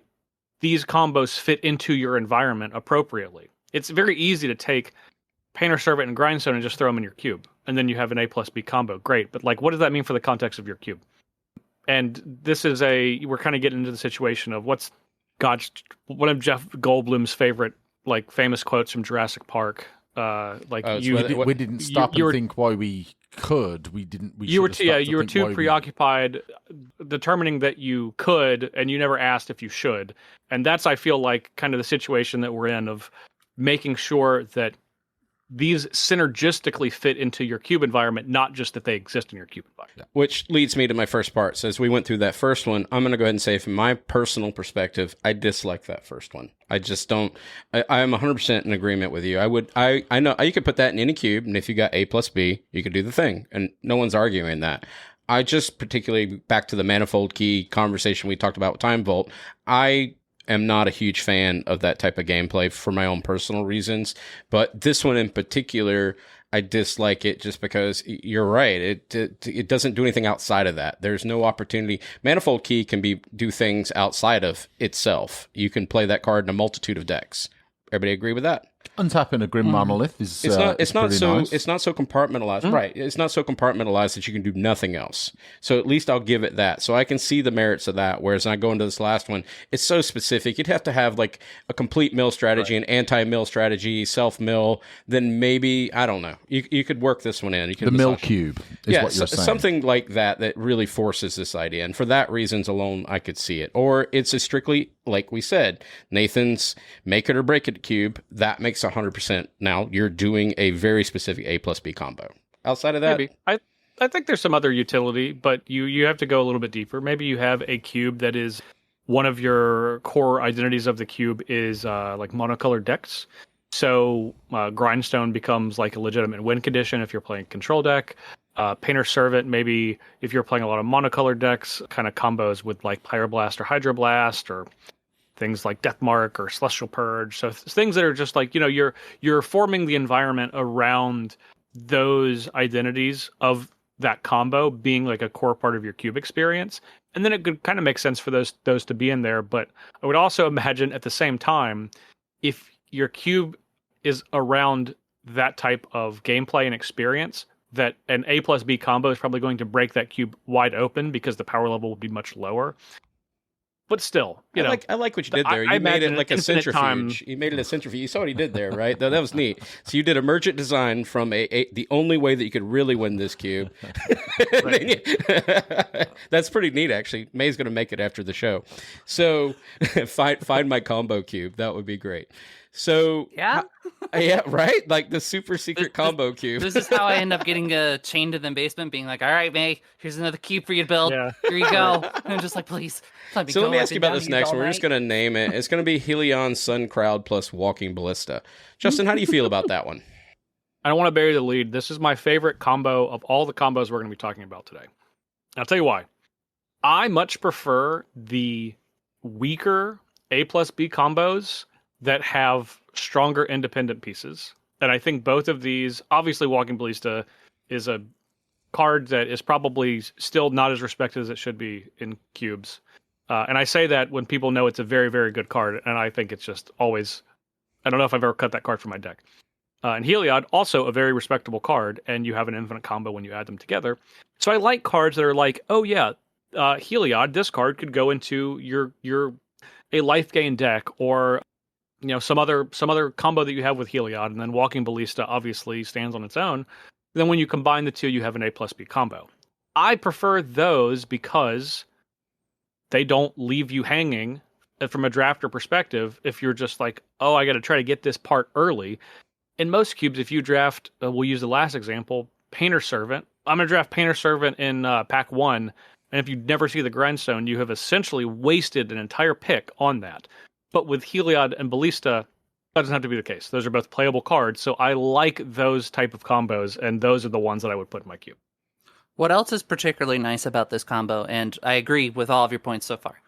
these combos fit into your environment appropriately. It's very easy to take Painter Servant and Grindstone and just throw them in your cube, and then you have an A+B combo. Great, but like, what does that mean for the context of your cube? And this is we're kind of getting into the situation of one of Jeff Goldblum's favorite like famous quotes from Jurassic Park. We didn't stop and think why we could. You were too preoccupied determining that you could, and you never asked if you should. And that's, I feel like, kind of the situation that we're in of making sure that these synergistically fit into your cube environment, not just that they exist in your cube environment. Which leads me to my first part. So as we went through that first one, I'm going to go ahead and say from my personal perspective, I dislike that first one. I just don't. I am 100% in agreement with you. I know you could put that in any cube, and if you got A+B, you could do the thing, and no one's arguing that. I just particularly, back to the manifold key conversation we talked about with Time Vault, I am not a huge fan of that type of gameplay for my own personal reasons, but this one in particular, I dislike it just because you're right. It doesn't do anything outside of that. There's no opportunity. Manifold Key can do things outside of itself. You can play that card in a multitude of decks. Everybody agree with that? Untapping a Grim Monolith is it's not so nice. It's not so compartmentalized, right? It's not so compartmentalized that you can do nothing else. So at least I'll give it that. So I can see the merits of that. Whereas when I go into this last one, it's so specific. You'd have to have like a complete mill strategy, an anti-mill strategy, self-mill. Then maybe, I don't know. You could work this one in. You could the mill cube is what you're saying. Something like that really forces this idea. And for that reasons alone, I could see it. Or it's a strictly, like we said, Nathan's make it or break it cube. That makes makes 100%. Now you're doing a very specific A+B combo. Outside of that, maybe I think there's some other utility, but you have to go a little bit deeper. Maybe you have a cube that is one of your core identities of the cube is like monocolored decks. So Grindstone becomes like a legitimate win condition if you're playing control deck. Painter Servant, maybe if you're playing a lot of monocolored decks, kind of combos with like Pyroblast or Hydroblast or things like Deathmark or Celestial Purge. So things that are just like, you're forming the environment around those identities of that combo being like a core part of your cube experience. And then it could kind of make sense for those to be in there. But I would also imagine at the same time, if your cube is around that type of gameplay and experience, that an A+B combo is probably going to break that cube wide open because the power level will be much lower. But still, I like what you did there. You made it like a centrifuge. You made it a centrifuge. You saw what he did there, right? That was neat. So you did emergent design from the only way that you could really win this cube. That's pretty neat, actually. May's going to make it after the show. So find my combo cube. That would be great. So yeah, right. Like the super secret combo cube. This is how I end up getting chained to the basement, being like, "All right, May, here's another cube for you to build. Yeah. Here you go." And I'm just like, "Please, let me go." So let me ask you about this next one. We're just going to name it. It's going to be Helion Sun Crowd plus Walking Ballista. Justin, how do you feel about that one? I don't want to bury the lead. This is my favorite combo of all the combos we're going to be talking about today. I'll tell you why. I much prefer the weaker A+B combos that have stronger independent pieces. And I think both of these, obviously Walking Ballista is a card that is probably still not as respected as it should be in cubes. And I say that when people know it's a very, very good card, and I think it's just always, I don't know if I've ever cut that card from my deck. And Heliod, also a very respectable card, and you have an infinite combo when you add them together. So I like cards that are like, oh yeah, Heliod, this card could go into your a life gain deck, or some other combo that you have with Heliod, and then Walking Ballista obviously stands on its own. Then when you combine the two, you have an A+B combo. I prefer those because they don't leave you hanging from a drafter perspective if you're just like, oh, I got to try to get this part early. In most cubes, if you draft, we'll use the last example, Painter Servant. I'm going to draft Painter Servant in pack 1, and if you never see the Grindstone, you have essentially wasted an entire pick on that. But with Heliod and Ballista, that doesn't have to be the case. Those are both playable cards, so I like those type of combos, and those are the ones that I would put in my cube. What else is particularly nice about this combo, and I agree with all of your points so far.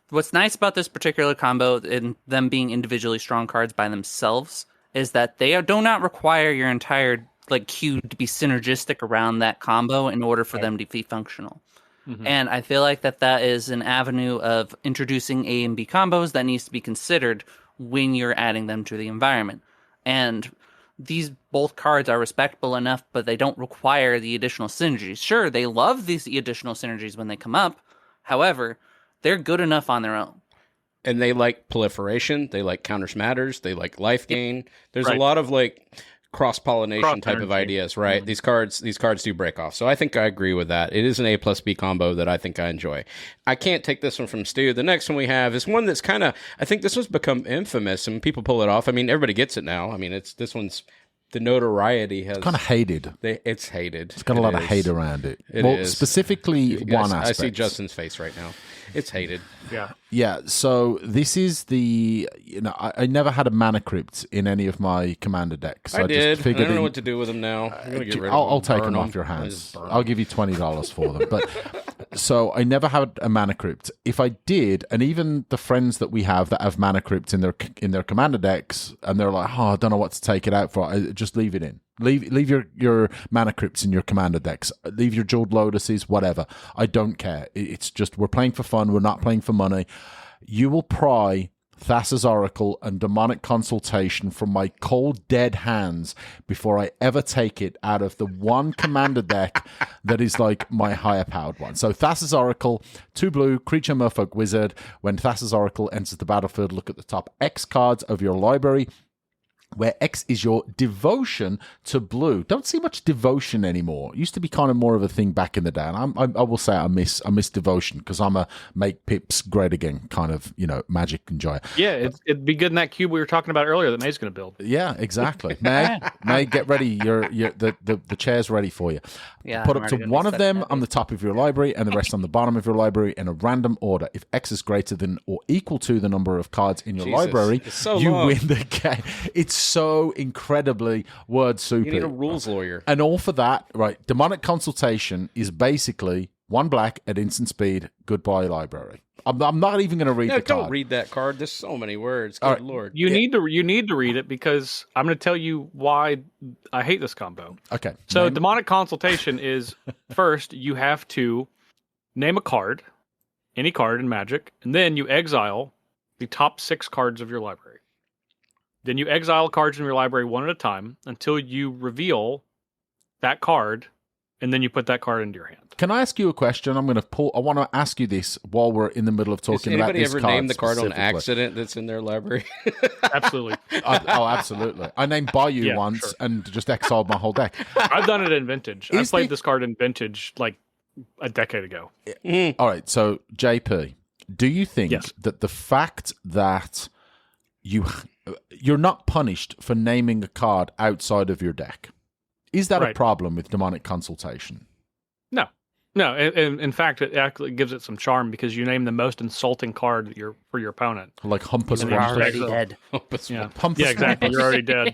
What's nice about this particular combo, and them being individually strong cards by themselves, is that they do not require your entire cube to be synergistic around that combo in order for them to be functional. Mm-hmm. And I feel like that is an avenue of introducing A and B combos that needs to be considered when you're adding them to the environment. And these both cards are respectable enough, but they don't require the additional synergies. Sure, they love these additional synergies when they come up. However, they're good enough on their own. And they like proliferation. They like counters matters. They like life gain. There's a lot of cross-pollination type of ideas, right? Mm-hmm. These cards do break off. So I think I agree with that. It is an A+B combo that I think I enjoy. I can't take this one from Stu. The next one we have is one that's kind of, I think this one's become infamous and people pull it off. I mean, everybody gets it now. I mean, this one's, the notoriety has... It's kind of hated. It's hated. It's got a lot of hate around it. Specifically one aspect. I see Justin's face right now. It's hated. Yeah. Yeah, so this is the... I never had a mana crypt in any of my commander decks. I did. I don't know what to do with them now. I'll take them off your hands. I'll give you $20 for them. But so I never had a mana crypt. If I did, and even the friends that we have that have mana crypts in their commander decks, and they're like, oh, I don't know what to take it out for, just leave it in. Leave your mana crypts in your commander decks. Leave your jeweled lotuses, whatever. I don't care. It's just we're playing for fun. We're not playing for money. You will pry Thassa's Oracle and Demonic Consultation from my cold, dead hands before I ever take it out of the one commander deck that is like my higher powered one. So Thassa's Oracle, 2 blue, creature, merfolk, wizard. When Thassa's Oracle enters the battlefield, look at the top X cards of your library. where X is your devotion to blue. Don't see much devotion anymore. It used to be kind of more of a thing back in the day, and I will say I miss devotion, because I'm a make pips great again kind of, Magic enjoyer. Yeah, it'd be good in that cube we were talking about earlier that May's going to build. Yeah, exactly. May, get ready. The chair's ready for you. Yeah, Put I'm up to already one of gonna them set on the top of your library and the rest on the bottom of your library in a random order. If X is greater than or equal to the number of cards in your library, you win the game. It's so incredibly word soupy. You need a rules lawyer. And all for that, right? Demonic Consultation is basically 1 black at instant speed. Goodbye, library. I'm not even going to read the card. Don't read that card. There's so many words. Good Lord. You need to read it, because I'm going to tell you why I hate this combo. Okay. So Demonic Consultation is, first, you have to name a card, any card in Magic, and then you exile the top 6 cards of your library. Then you exile cards in your library one at a time until you reveal that card, and then you put that card into your hand. Can I ask you a question? I want to ask you this while we're in the middle of talking about this card. Anybody ever named the card on accident that's in their library? Absolutely. Absolutely. I named Bayou once and just exiled my whole deck. I've done it in Vintage. I played this card in Vintage like a decade ago. All right. So, JP, do you think that the fact that you're not punished for naming a card outside of your deck, is that a problem with Demonic Consultation? No. In fact, it actually gives it some charm, because you name the most insulting card for your opponent. Like Humpus. You're already dead. Yeah, exactly. You're already dead.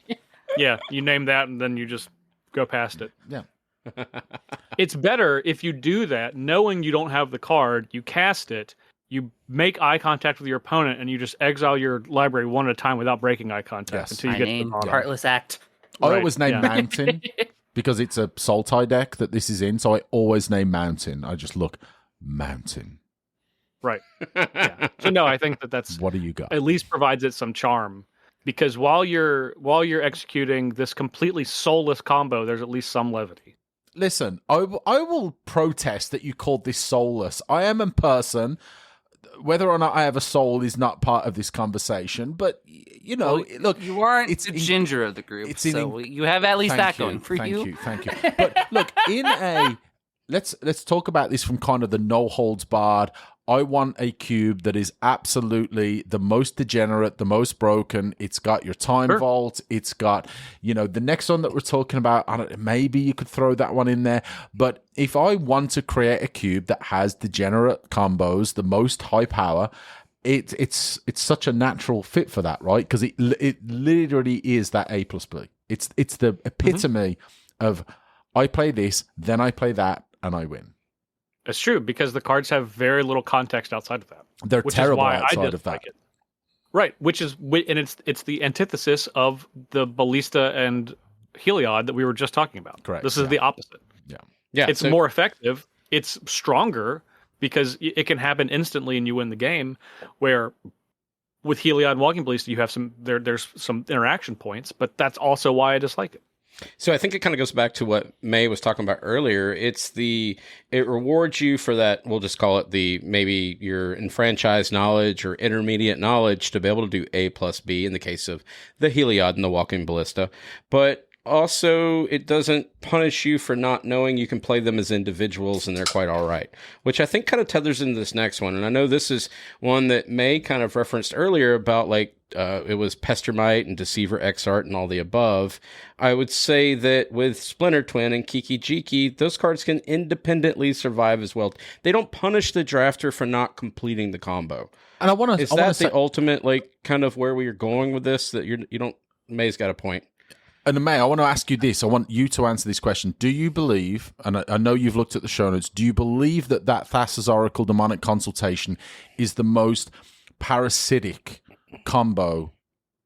Yeah, you name that, and then you just go past it. Yeah. It's better if you do that, knowing you don't have the card, you cast it, you make eye contact with your opponent, and you just exile your library one at a time without breaking eye contact until you get to the bottom. Heartless Act. I always name Mountain because it's a Sultai deck that this is in, so I always name Mountain. I just look Mountain. Right. Yeah. So no, I think that's what do you got? At least provides it some charm, because while you're executing this completely soulless combo, there's at least some levity. Listen, I will protest that you called this soulless. I am a person. Whether or not I have a soul is not part of this conversation, but look, you aren't the ginger of the group, so you have at least that going for you. Thank you. But look, let's talk about this from kind of the no holds barred. I want a cube that is absolutely the most degenerate, the most broken. It's got your time vault. It's got, the next one that we're talking about. Maybe you could throw that one in there. But if I want to create a cube that has degenerate combos, the most high power, it's such a natural fit for that, right? Because it literally is that A+B. It's the epitome of I play this, then I play that, and I win. It's true, because the cards have very little context outside of that. They're terrible outside of that. Right, and it's the antithesis of the Ballista and Heliod that we were just talking about. Correct. This is the opposite. Yeah. It's more effective. It's stronger because it can happen instantly and you win the game. Where with Heliod and Walking Ballista, you have there's some interaction points, but that's also why I dislike it. So I think it kind of goes back to what May was talking about earlier. It rewards you for that. We'll just call it maybe your enfranchised knowledge or intermediate knowledge to be able to do A+B in the case of the Heliod and the Walking Ballista. But also, it doesn't punish you for not knowing you can play them as individuals, and they're quite all right, which I think kind of tethers into this next one. And I know this is one that May kind of referenced earlier about it was Pestermite and Deceiver Exart and all the above. I would say that with Splinter Twin and Kiki Jiki, those cards can independently survive as well. They don't punish the drafter for not completing the combo. And is that the ultimate, kind of where we are going with this? That you don't. May's got a point. And May, I want to ask you this. I want you to answer this question. Do you believe, and I know you've looked at the show notes, do you believe that Thassa's Oracle Demonic Consultation is the most parasitic combo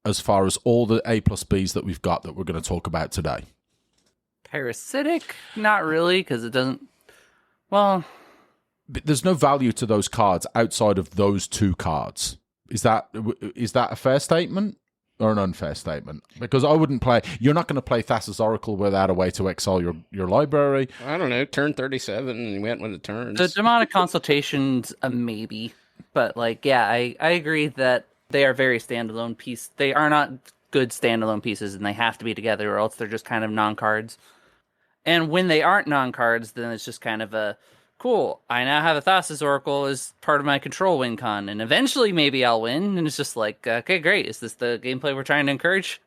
as far as all the A+Bs that we've got that we're going to talk about today? Parasitic? Not really, because it doesn't... Well... But there's no value to those cards outside of those two cards. Is that a fair statement? Or an unfair statement? Because I wouldn't play... You're not going to play Thassa's Oracle without a way to exile your library. I don't know. Turn 37 and went when it turns. The Demonic Consultation's a maybe. But, I agree that they are very standalone piece. They are not good standalone pieces, and they have to be together, or else they're just kind of non-cards. And when they aren't non-cards, then it's just kind of a, cool, I now have a Thassa's Oracle as part of my control win con, and eventually maybe I'll win, and it's just like, okay, great, is this the gameplay we're trying to encourage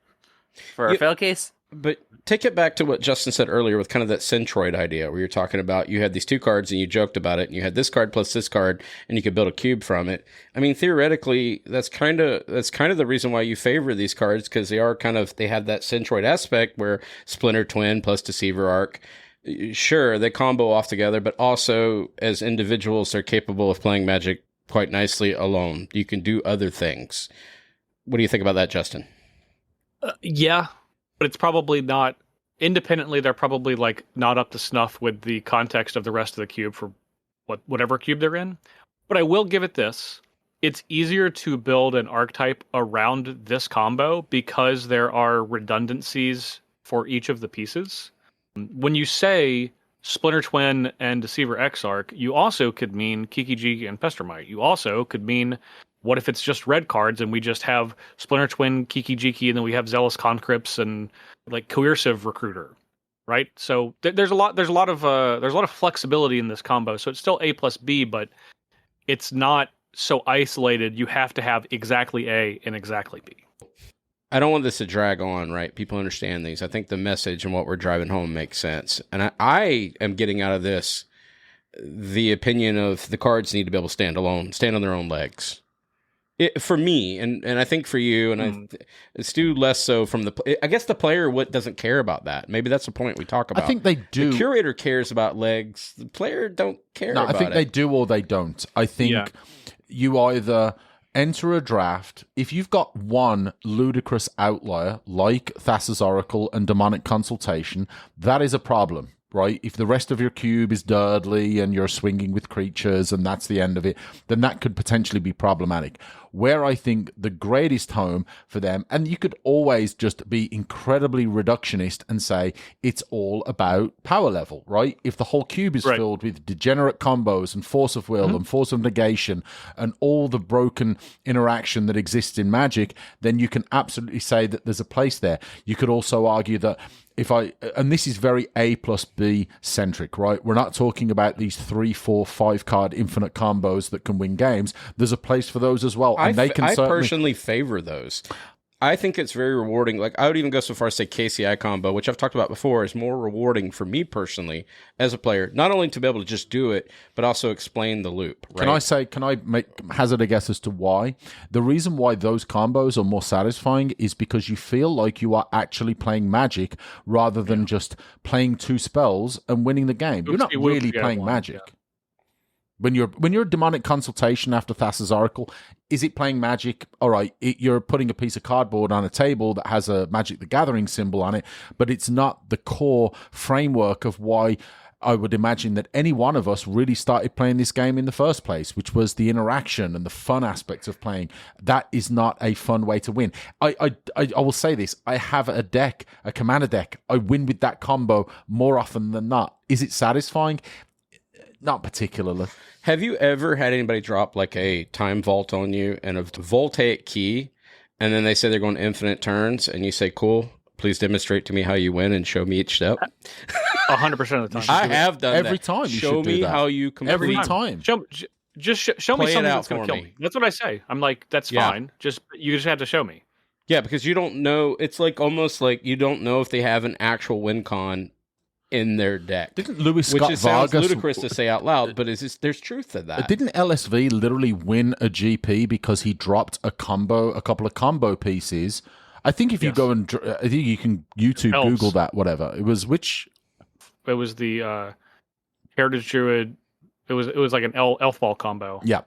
for our fail case? But take it back to what Justin said earlier with kind of that centroid idea where you're talking about you had these two cards and you joked about it and you had this card plus this card and you could build a cube from it. I mean, theoretically, that's kind of the reason why you favor these cards, because they have that centroid aspect where Splinter Twin plus Deceiver Arc, sure, they combo off together, but also as individuals, they're capable of playing Magic quite nicely alone. You can do other things. What do you think about that, Justin? Yeah. But it's probably not independently. They're probably like not up to snuff with the context of the rest of the cube for whatever cube they're in. But I will give it this: it's easier to build an archetype around this combo because there are redundancies for each of the pieces. When you say Splinter Twin and Deceiver Exarch, you also could mean Kiki-Jiki and Pestermite. You also could mean, what if it's just red cards and we just have Splinter Twin, Kiki-Jiki, and then we have Zealous Conscripts and like Coercive Recruiter, right? So there's a lot of flexibility in this combo. So it's still A+B, but it's not so isolated. You have to have exactly A and exactly B. I don't want this to drag on, right? People understand these. I think the message and what we're driving home makes sense. And I am getting out of this the opinion of the cards need to be able to stand alone, stand on their own legs. For me, and I think for you, and Stu less so from I guess the player doesn't care about that. Maybe that's the point we talk about. I think they do. The curator cares about legs. The player don't care about it. I think they do or they don't. I think you either enter a draft. If you've got one ludicrous outlier, like Thassa's Oracle and Demonic Consultation, that is a problem. Right? If the rest of your cube is Durdley and you're swinging with creatures and that's the end of it, then that could potentially be problematic. Where I think the greatest home for them, and you could always just be incredibly reductionist and say it's all about power level, right? If the whole cube is filled with degenerate combos and force of will and force of negation and all the broken interaction that exists in Magic, then you can absolutely say that there's a place there. You could also argue that and this is very A+B centric, right? We're not talking about these 3, 4, 5 card infinite combos that can win games. There's a place for those as well. And I personally favor those. I think it's very rewarding. Like, I would even go so far as to say KCI combo, which I've talked about before, is more rewarding for me personally as a player, not only to be able to just do it, but also explain the loop. Right? Can I hazard a guess as to why? The reason why those combos are more satisfying is because you feel like you are actually playing Magic rather than just playing 2 spells and winning the game. You're not really playing Magic. Yeah. When you're Demonic Consultation after Thassa's Oracle, is it playing Magic? All right, you're putting a piece of cardboard on a table that has a Magic the Gathering symbol on it, but it's not the core framework of why I would imagine that any one of us really started playing this game in the first place, which was the interaction and the fun aspects of playing. That is not a fun way to win. I will say this. I have a commander deck. I win with that combo more often than not. Is it satisfying? Not particularly. Have you ever had anybody drop like a time vault on you and a voltaic key, and then they say they're going infinite turns, and you say, cool, please demonstrate to me how you win and show me each step? 100% of the time. I have done every that. time. Show me how you complete. Every time. Show me something that's going to kill me. That's what I say. I'm like, that's fine. You just have to show me. Yeah, because you don't know. It's like almost like you don't know if they have an actual win con in their deck. Didn't Louis Scott sounds ludicrous to say out loud, but there's truth to that. Didn't LSV literally win a GP because he dropped a couple of combo pieces? I think if you go and I think you can YouTube Google that, whatever. It was the Heritage Druid. It was like an elf ball combo. Yeah.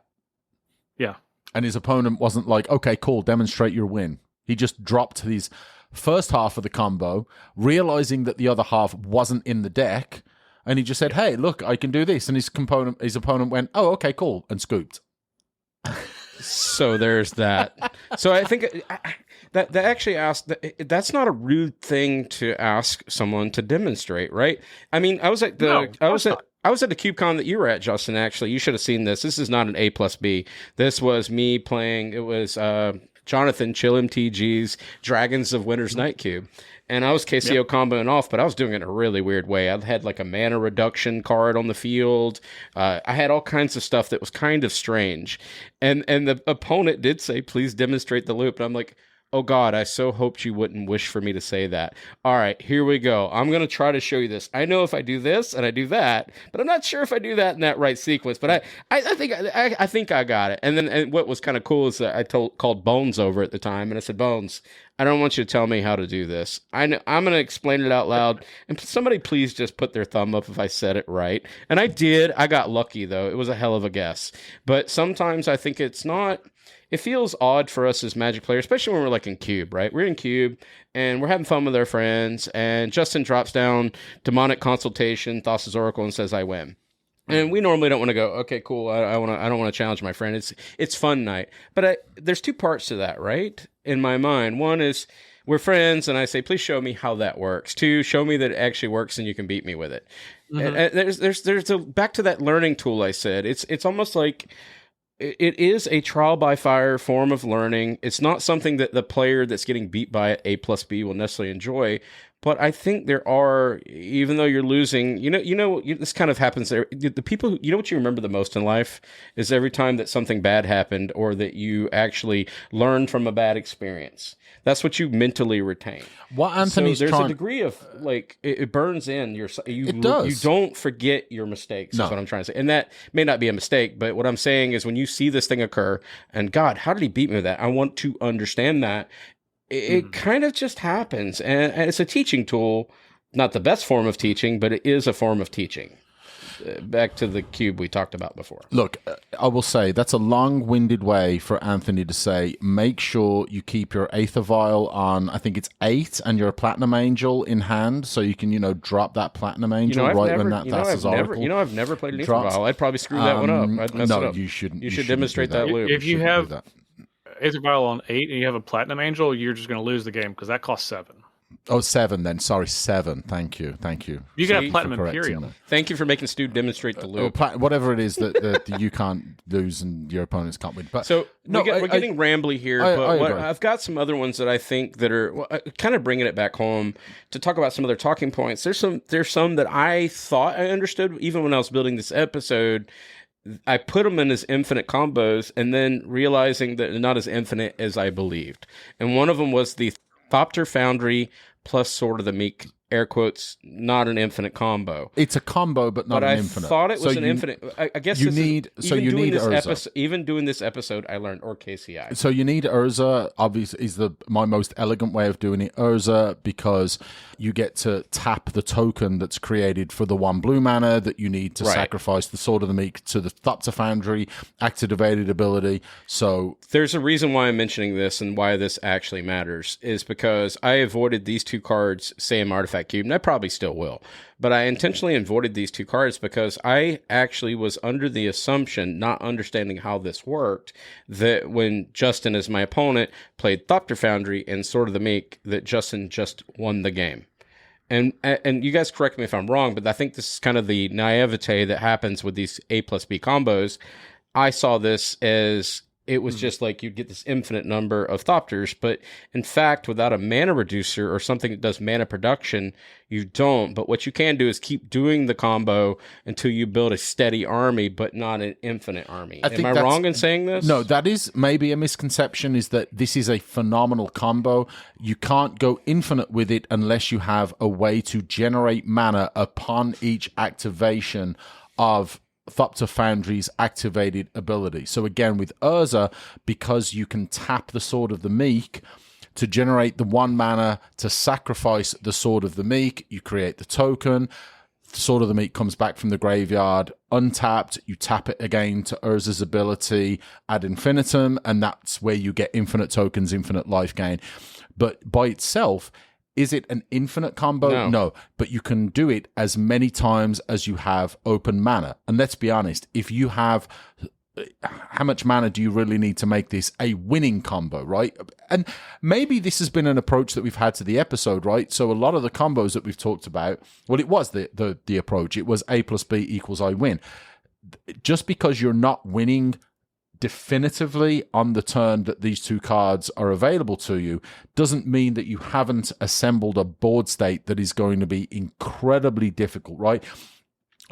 Yeah. And his opponent wasn't like, okay, cool, demonstrate your win. He just dropped his first half of the combo, realizing that the other half wasn't in the deck, and he just said, hey, look, I can do this. And his opponent went, oh, okay, cool, and scooped. So there's that. So I think that actually that's not a rude thing to ask someone to demonstrate, right? I mean, I was at the CubeCon that you were at, Justin. Actually, you should have seen this. This is not an A+B. This was me playing. It was Jonathan, Chill MTG's Dragons of Winter's Night Cube. And I was KCO comboing off, but I was doing it in a really weird way. I had like a mana reduction card on the field. I had all kinds of stuff that was kind of strange. And the opponent did say, please demonstrate the loop. And I'm like, oh God, I so hoped you wouldn't wish for me to say that. All right, here we go. I'm going to try to show you this. I know if I do this and I do that, but I'm not sure if I do that in that right sequence. But I think I got it. And then what was kind of cool is that I called Bones over at the time, and I said, Bones, I don't want you to tell me how to do this. I'm going to explain it out loud, and somebody please just put their thumb up if I said it right. And I did. I got lucky, though. It was a hell of a guess. But sometimes I think it's not... It feels odd for us as Magic players, especially when we're like in Cube, right? We're in Cube, and we're having fun with our friends, and Justin drops down Demonic Consultation, Thassa's Oracle, and says, I win. And we normally don't want to go, okay, cool, I don't want to challenge my friend. It's fun night. But there's two parts to that, right? In my mind. One is we're friends, and I say, please show me how that works. Two, show me that it actually works and you can beat me with it. Mm-hmm. And there's back to that learning tool I said. It's almost like... It is a trial by fire form of learning. It's not something that the player that's getting beat by it, A+B, will necessarily enjoy. But I think there are, even though you're losing, this kind of happens there. The people who, what you remember the most in life is every time that something bad happened or that you actually learned from a bad experience. That's what you mentally retain. What Anthony's so there's a degree of like it burns in your. It does. You don't forget your mistakes. No. Is what I'm trying to say, and that may not be a mistake. But what I'm saying is, when you see this thing occur, and God, how did he beat me with that? I want to understand that. It kind of just happens, and it's a teaching tool. Not the best form of teaching, but it is a form of teaching. Back to the cube we talked about before. Look, I will say that's a long-winded way for Anthony to say, make sure you keep your Aether Vial on, I think it's 8, and your Platinum Angel in hand, so you can, drop that Platinum Angel when that Thassa's Oracle. I've never played an Aether Vial. I'd probably screw that one up. I'd mess it up. You shouldn't. You should demonstrate that loop. If you have Aether Vial on 8 and you have a Platinum Angel, you're just going to lose the game because that costs 7. Oh, 7 then. Sorry, 7. Thank you. You can have Platinum Imperium. Thank you for making Stu demonstrate the loop. Whatever it is that you can't lose and your opponents can't win. But so we're getting rambly here, but I've got some other ones that I think that are kind of bringing it back home to talk about some other talking points. There's some that I thought I understood even when I was building this episode. I put them in as infinite combos and then realizing that they're not as infinite as I believed. And one of them was the Thopter Foundry plus Sword of the Meek, air quotes, not an infinite combo. It's a combo, but not an infinite. I thought it was an infinite. I guess you need Urza. Even doing this episode, I learned, or KCI. So you need Urza, obviously, is my most elegant way of doing it. Urza, because you get to tap the token that's created for the 1 blue mana that you need to sacrifice the Sword of the Meek to the Thopter Foundry activated ability. So there's a reason why I'm mentioning this and why this actually matters, is because I avoided these 2 cards, Sam Artifact Cube, and I probably still will. But I intentionally avoided these 2 cards because I actually was under the assumption, not understanding how this worked, that when Justin, as my opponent, played Thopter Foundry and Sword of the Meek, that Justin just won the game. And you guys correct me if I'm wrong, but I think this is kind of the naivete that happens with these A+B combos. I saw this as it was just like you'd get this infinite number of Thopters, but in fact, without a mana reducer or something that does mana production, you don't. But what you can do is keep doing the combo until you build a steady army, but not an infinite army. Am I wrong in saying this? No, that is maybe a misconception, is that this is a phenomenal combo. You can't go infinite with it unless you have a way to generate mana upon each activation of Thopter Foundry's activated ability. So again, with Urza, because you can tap the Sword of the Meek to generate the 1 mana to sacrifice the Sword of the Meek, you create the token. The Sword of the Meek comes back from the graveyard untapped. You tap it again to Urza's ability ad infinitum, and that's where you get infinite tokens, infinite life gain. But by itself, is it an infinite combo? No, but you can do it as many times as you have open mana. And let's be honest, if you have... how much mana do you really need to make this a winning combo, right? And maybe this has been an approach that we've had to the episode, right? So a lot of the combos that we've talked about, well, it was the approach. It was A+B equals I win. Just because you're not winning definitively on the turn that these two cards are available to you doesn't mean that you haven't assembled a board state that is going to be incredibly difficult, right?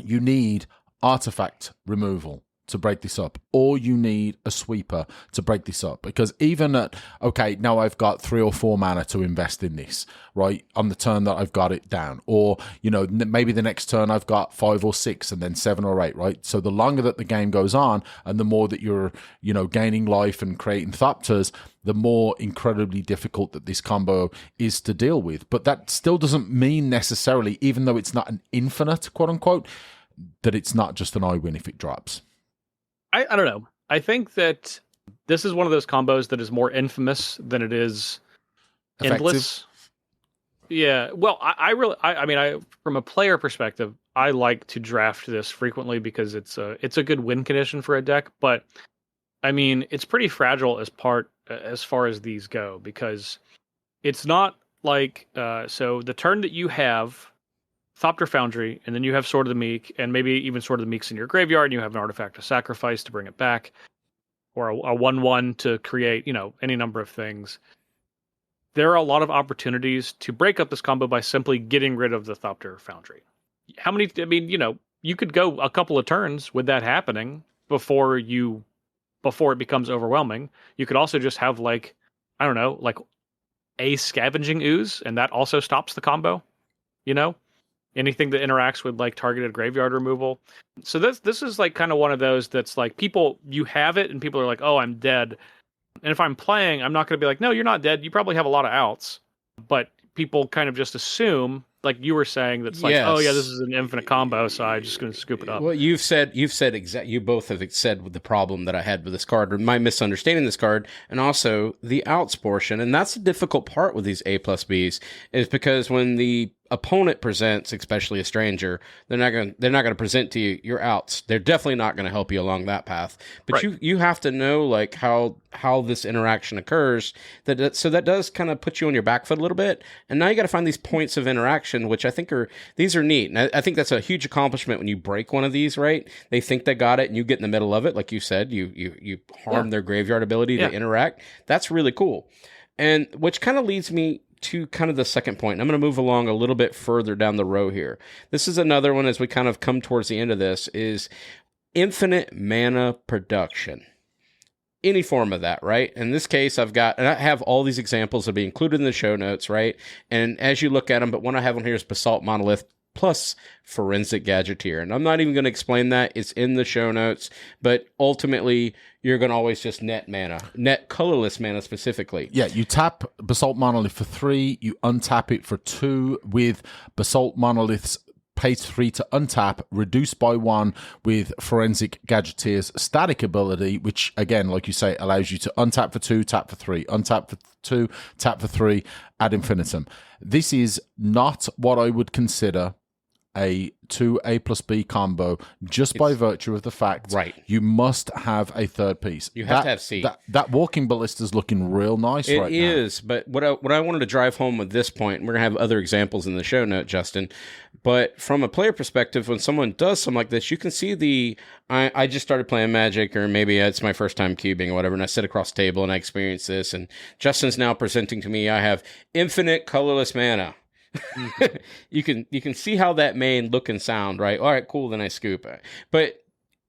You need artifact removal to break this up, or you need a sweeper to break this up, because even at, okay, now I've got 3 or 4 mana to invest in this, right, on the turn that I've got it down, or, you know, maybe the next turn I've got 5 or 6 and then 7 or 8, right? So the longer that the game goes on and the more that you're, you know, gaining life and creating thopters, the more incredibly difficult that this combo is to deal with. But that still doesn't mean necessarily, even though it's not an infinite, quote unquote, that it's not just an I win if it drops. I don't know. I think that this is one of those combos that is more infamous than it is endless. Yeah. Well, I mean, from a player perspective, I like to draft this frequently because it's a good win condition for a deck. But I mean, it's pretty fragile as far as these go, because it's not like so the turn that you have Thopter Foundry, and then you have Sword of the Meek, and maybe even Sword of the Meek's in your graveyard, and you have an artifact to sacrifice to bring it back, or a 1/1 to create, you know, any number of things. There are a lot of opportunities to break up this combo by simply getting rid of the Thopter Foundry. I mean, you know, you could go a couple of turns with that happening before it becomes overwhelming. You could also just have, like, I don't know, like a Scavenging Ooze, and that also stops the combo, you know? Anything that interacts with, like, targeted graveyard removal. So this is like kind of one of those that's like, you have it and people are like, oh, I'm dead. And if I'm playing, I'm not going to be like, no, you're not dead. You probably have a lot of outs. But people kind of just assume, like you were saying, that's like, oh yeah, this is an infinite combo, so I'm just going to scoop it up. Well, you both have said with the problem that I had with this card, or my misunderstanding this card, and also the outs portion. And that's the difficult part with these A+Bs, is because when the opponent presents, especially a stranger, they're not going to present to you your outs. They're definitely not going to help you along that path. But right. you have to know, like, how this interaction occurs. So that does kind of put you on your back foot a little bit. And now you got to find these points of interaction, which I think are neat. And I think that's a huge accomplishment when you break one of these, right? They think they got it, and you get in the middle of it, like you said. You harm their graveyard ability to interact. That's really cool. And which kind of leads me to kind of the second point. I'm going to move along a little bit further down the row here. This is another one as we kind of come towards the end of this, is infinite mana production. Any form of that, right? In this case, and I have all these examples that will be included in the show notes, right? And as you look at them, but one I have on here is Basalt Monolith plus Forensic Gadgeteer. And I'm not even going to explain that. It's in the show notes. But ultimately, you're going to always just net colorless mana specifically. Yeah, you tap Basalt Monolith for 3, you untap it for 2 with Basalt Monolith's pay 3 to untap, reduced by 1 with Forensic Gadgeteer's static ability, which, again, like you say, allows you to untap for 2, tap for 3, untap for 2, tap for 3, ad infinitum. This is not what I would consider a 2 A+B combo, just by virtue of the fact you must have a third piece. You have to have C. That Walking Ballista's looking real nice right now. It is, but what I wanted to drive home with this point, and we're going to have other examples in the show note, Justin, but from a player perspective, when someone does something like this, you can see I just started playing Magic, or maybe it's my first time cubing or whatever, and I sit across the table and I experience this, and Justin's now presenting to me, I have infinite colorless mana. You can see how that may look and sound, right? All right, cool, then I scoop it. But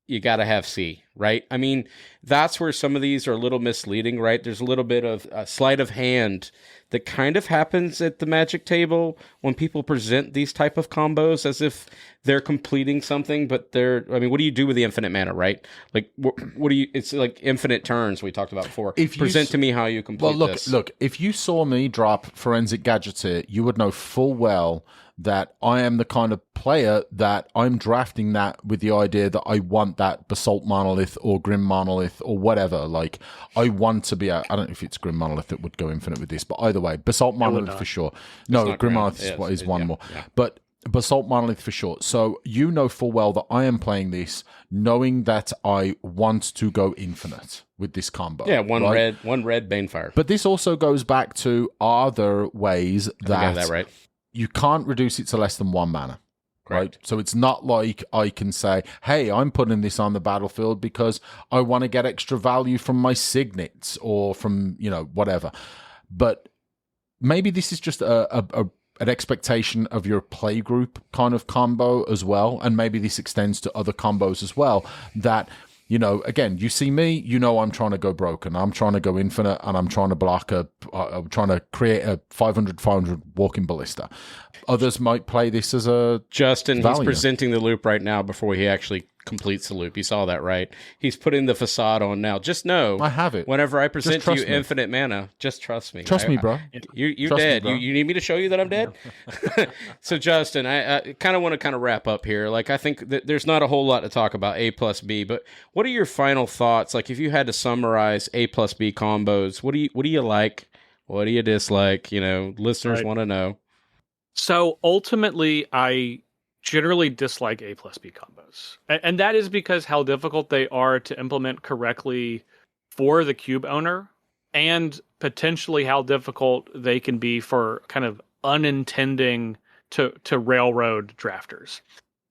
you got to have C, right? I mean, that's where some of these are a little misleading, right? There's a little bit of a sleight of hand that kind of happens at the Magic table when people present these type of combos as if they're completing something, but what do you do with the infinite mana, right? Like, it's like infinite turns we talked about before. Present to me how you complete this. Look, if you saw me drop Forensic Gadgeteer, you would know full well that I am the kind of player that I'm drafting that with the idea that I want that Basalt Monolith or Grim Monolith or whatever. Like, I want to be I don't know if it's Grim Monolith that would go infinite with this, but either way, Basalt Monolith for sure. No, Grim Monolith is one more. Yeah. But Basalt Monolith for sure. So you know full well that I am playing this knowing that I want to go infinite with this combo. Yeah, one red Banefire. But this also goes back to, are there ways that... right. You can't reduce it to less than 1 mana, right? So it's not like I can say, hey, I'm putting this on the battlefield because I want to get extra value from my signets or from, whatever. But maybe this is just an expectation of your play group kind of combo as well. And maybe this extends to other combos as well, that again, you see me, I'm trying to go broken. I'm trying to go infinite, and I'm trying to I'm trying to create a 500 walking ballista. Others might play this as a Justin, value. He's presenting the loop right now before he actually completes the loop. You saw that, right? He's putting the facade on now. Just know, I have it. Whenever I present to you me. infinite mana, just trust me. Trust me, bro. You're Trust dead. me, bro. You need me to show you that I'm dead? So, Justin, I kind of want to wrap up here. Like, I think that there's not a whole lot to talk about A+B, but what are your final thoughts? Like, if you had to summarize A+B combos, what do you like? What do you dislike? Listeners want to know. So ultimately, I generally dislike A+B combos. And that is because how difficult they are to implement correctly for the cube owner, and potentially how difficult they can be for kind of unintending to railroad drafters.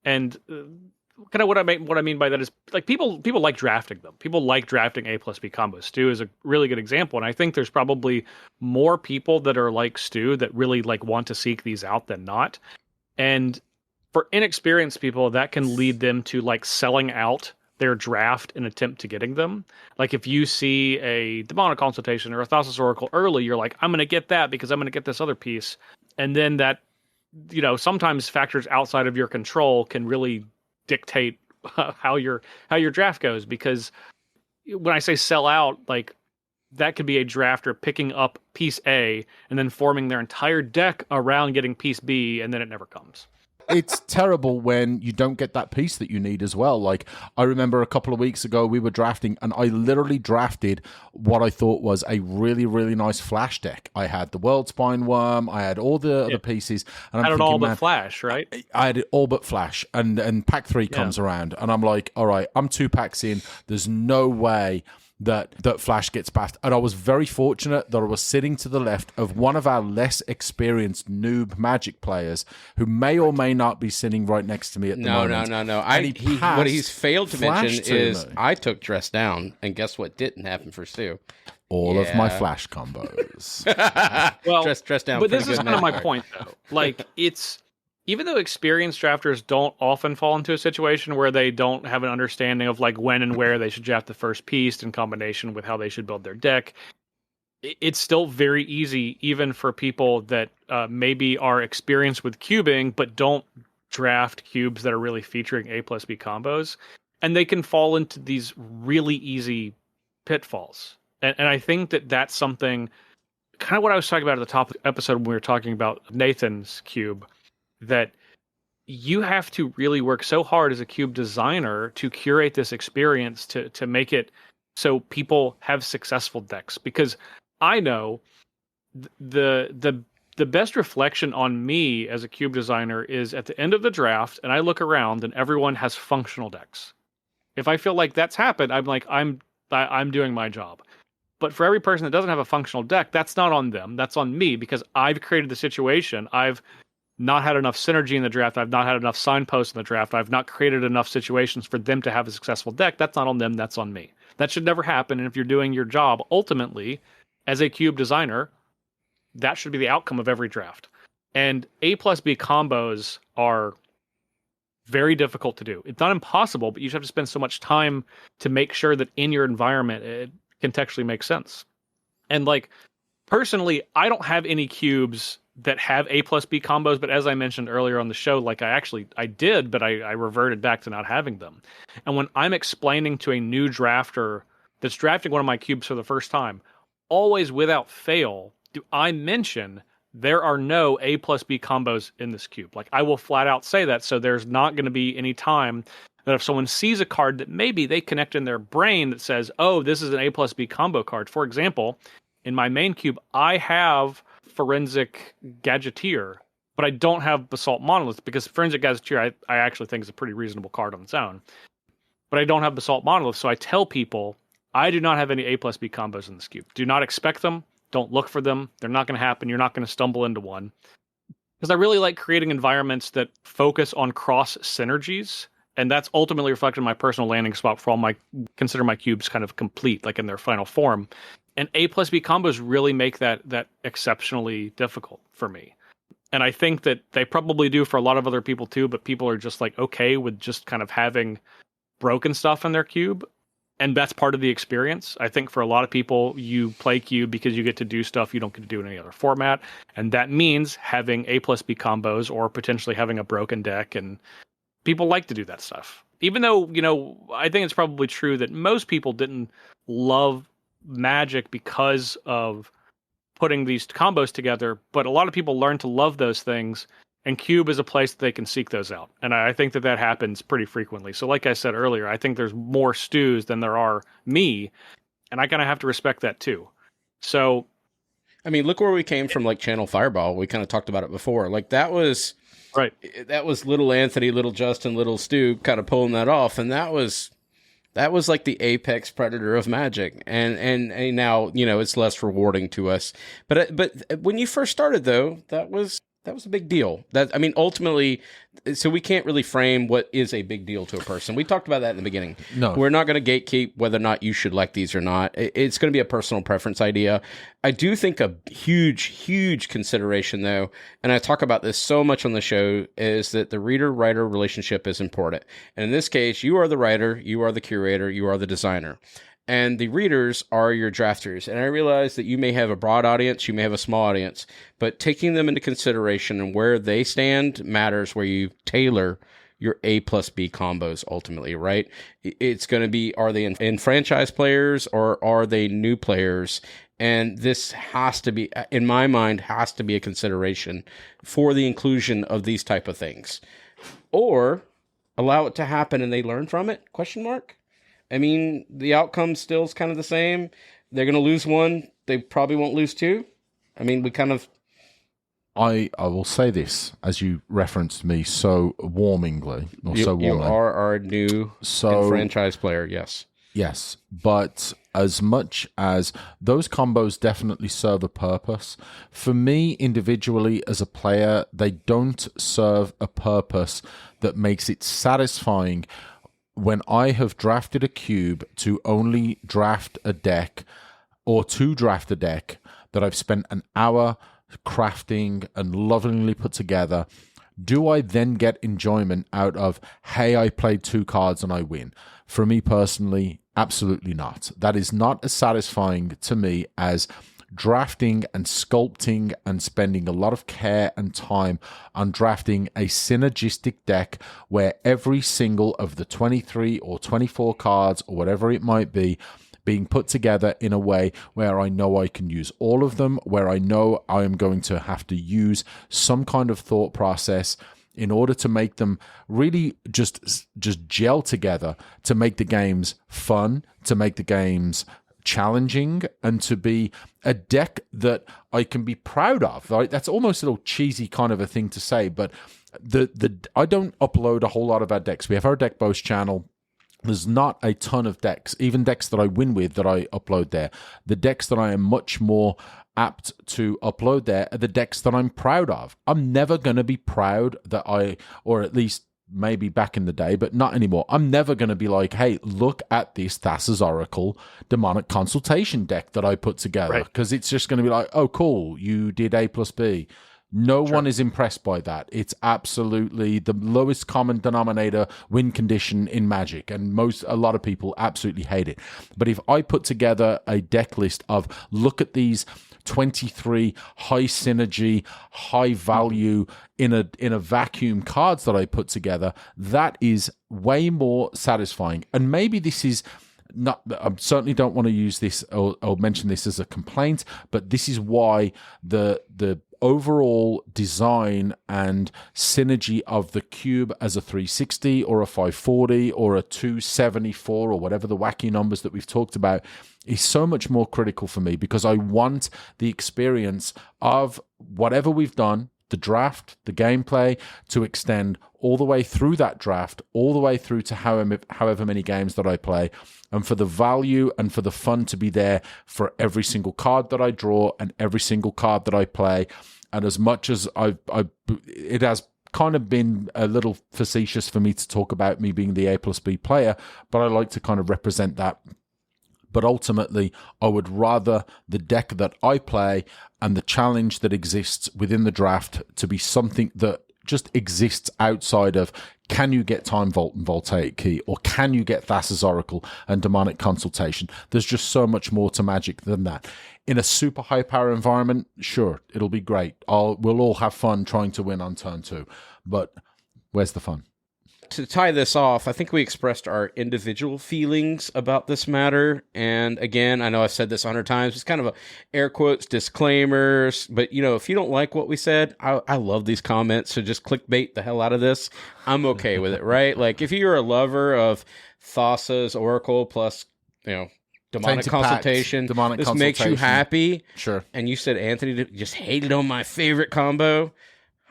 And kind of what I mean by that is, like, people like drafting them. People like drafting A+B combos. Stu is a really good example, and I think there's probably more people that are like Stu that really want to seek these out than not. And for inexperienced people, that can lead them to selling out their draft in attempt to getting them. Like, if you see a Demonic Consultation or a Thassa's Oracle early, you're like, I'm going to get that because I'm going to get this other piece. And then that, sometimes factors outside of your control can really dictate how your draft goes. Because when I say sell out, that could be a drafter picking up piece A and then forming their entire deck around getting piece B, and then it never comes. It's terrible when you don't get that piece that you need as well. Like, I remember a couple of weeks ago we were drafting, and I literally drafted what I thought was a really, really nice flash deck. I had the World Spine Worm, I had all the other pieces, and I'm had thinking, it all but flash, right? I had it all but flash, and pack 3 comes around, and I'm like, all right, I'm 2 packs in. There's no way that Flash gets past. And I was very fortunate that I was sitting to the left of one of our less experienced noob Magic players who may or may not be sitting right next to me at the moment. No. What he's failed to mention is I took Dress Down, and guess what didn't happen for Stu? All of my Flash combos. Well, dress down. But this is kind of my point, though. It's... Even though experienced drafters don't often fall into a situation where they don't have an understanding of when and where they should draft the first piece in combination with how they should build their deck, it's still very easy, even for people that maybe are experienced with cubing but don't draft cubes that are really featuring A+B combos, and they can fall into these really easy pitfalls. And I think that's something, kind of what I was talking about at the top of the episode when we were talking about Nathan's cube, that you have to really work so hard as a cube designer to curate this experience to make it so people have successful decks. Because I know the best reflection on me as a cube designer is at the end of the draft, and I look around and everyone has functional decks. If I feel like that's happened, I'm like, I'm doing my job. But for every person that doesn't have a functional deck, that's not on them. That's on me, because I've created the situation. I've not had enough synergy in the draft. I've not had enough signposts in the draft. I've not created enough situations for them to have a successful deck. That's not on them. That's on me. That should never happen. And if you're doing your job, ultimately, as a cube designer, that should be the outcome of every draft. And A+B combos are very difficult to do. It's not impossible, but you just have to spend so much time to make sure that in your environment, it contextually makes sense. And personally, I don't have any cubes that have A+B combos, but as I mentioned earlier on the show, I did, but I reverted back to not having them. And when I'm explaining to a new drafter that's drafting one of my cubes for the first time, always without fail, do I mention there are no A+B combos in this cube. I will flat out say that, so there's not going to be any time that if someone sees a card that maybe they connect in their brain that says, oh, this is an A+B combo card. For example, in my main cube, I have Forensic Gadgeteer, but I don't have Basalt Monolith, because Forensic Gadgeteer I actually think is a pretty reasonable card on its own. But I don't have Basalt Monolith, so I tell people I do not have any A+B combos in this cube. Do not expect them. Don't look for them. They're not going to happen. You're not going to stumble into one. because I really like creating environments that focus on cross synergies. And that's ultimately reflected in my personal landing spot for all my consider my cubes kind of complete, like in their final form. And A+B combos really make that exceptionally difficult for me. And I think that they probably do for a lot of other people too, but people are just like okay with just kind of having broken stuff in their cube. And that's part of the experience. I think for a lot of people, you play cube because you get to do stuff you don't get to do in any other format. And that means having A+B combos or potentially having a broken deck, and people like to do that stuff. Even though, I think it's probably true that most people didn't love Magic because of putting these combos together, but a lot of people learn to love those things, and Cube is a place that they can seek those out. And I think that happens pretty frequently. So like I said earlier, I think there's more Stews than there are me, and I kind of have to respect that too. So, I mean, look where we came from, like Channel Fireball. We kind of talked about it before. Like that was right. That was little Anthony, little Justin, little Stu kind of pulling that off, and that was like the apex predator of Magic, and now it's less rewarding to us. But when you first started, though, that was a big deal. Ultimately, so we can't really frame what is a big deal to a person. We talked about that in the beginning. No, we're not going to gatekeep whether or not you should like these or not. It's going to be a personal preference idea. I do think a huge consideration, though, and I talk about this so much on the show, is that the reader-writer relationship is important. And in this case, you are the writer, you are the curator, you are the designer. And the readers are your drafters. And I realize that you may have a broad audience, you may have a small audience, but taking them into consideration and where they stand matters, where you tailor your A+B combos ultimately, right? It's going to be, are they in franchise players or are they new players? And this has to be, in my mind, has to be a consideration for the inclusion of these type of things. Or allow it to happen and they learn from it? Question mark. I mean, the outcome still is kind of the same. They're going to lose one. They probably won't lose two. I mean, we kind of... I will say this, as you referenced me so warmingly. You are our new franchise player, yes. Yes, but as much as those combos definitely serve a purpose, for me individually as a player, they don't serve a purpose that makes it satisfying when I have drafted a cube to only draft a deck or to draft a deck that I've spent an hour crafting and lovingly put together. Do I then get enjoyment out of, hey, I played 2 cards and I win? For me personally, absolutely not. That is not as satisfying to me as drafting and sculpting and spending a lot of care and time on drafting a synergistic deck where every single of the 23 or 24 cards or whatever it might be being put together in a way where I know I can use all of them, where I know I am going to have to use some kind of thought process in order to make them really just gel together, to make the games fun, to make the games challenging, and to be a deck that I can be proud of. Right? That's almost a little cheesy kind of a thing to say, but I don't upload a whole lot of our decks. We have our deck boast channel. There's not a ton of decks, even decks that I win with, that I upload there. The decks that I am much more apt to upload there are the decks that I'm proud of. I'm never going to be proud that or at least maybe back in the day, but not anymore. I'm never going to be like, hey, look at this Thassa's Oracle Demonic Consultation deck that I put together. Because it's just going to be like, oh, cool, you did A+B. No one is impressed by that. It's absolutely the lowest common denominator win condition in Magic, and a lot of people absolutely hate it. But if I put together a deck list of, look at these 23 high synergy, high value in a vacuum cards that I put together, that is way more satisfying. And maybe this is not, I certainly don't want to use this or mention this as a complaint, but this is why the overall design and synergy of the cube as a 360 or a 540 or a 274 or whatever the wacky numbers that we've talked about is so much more critical for me, because I want the experience of whatever we've done the draft, the gameplay, to extend all the way through that draft, all the way through to however many games that I play, and for the value and for the fun to be there for every single card that I draw and every single card that I play. And as much as it has kind of been a little facetious for me to talk about me being the A+B player, but I like to kind of represent that. But ultimately, I would rather the deck that I play and the challenge that exists within the draft to be something that just exists outside of, can you get Time Vault and Voltaic Key, or can you get Thassa's Oracle and Demonic Consultation? There's just so much more to Magic than that. In a super high power environment, sure, it'll be great. We'll all have fun trying to win on turn 2, but where's the fun? To tie this off, I think we expressed our individual feelings about this matter. And again, I know I've said this 100 times. It's kind of a air quotes disclaimers. But, you know, if you don't like what we said, I love these comments. So just clickbait the hell out of this. I'm okay with it, right? Like, if you're a lover of Thassa's Oracle plus, you know, Demonic Consultation, this makes you happy. Sure. And you said Anthony just hated on my favorite combo.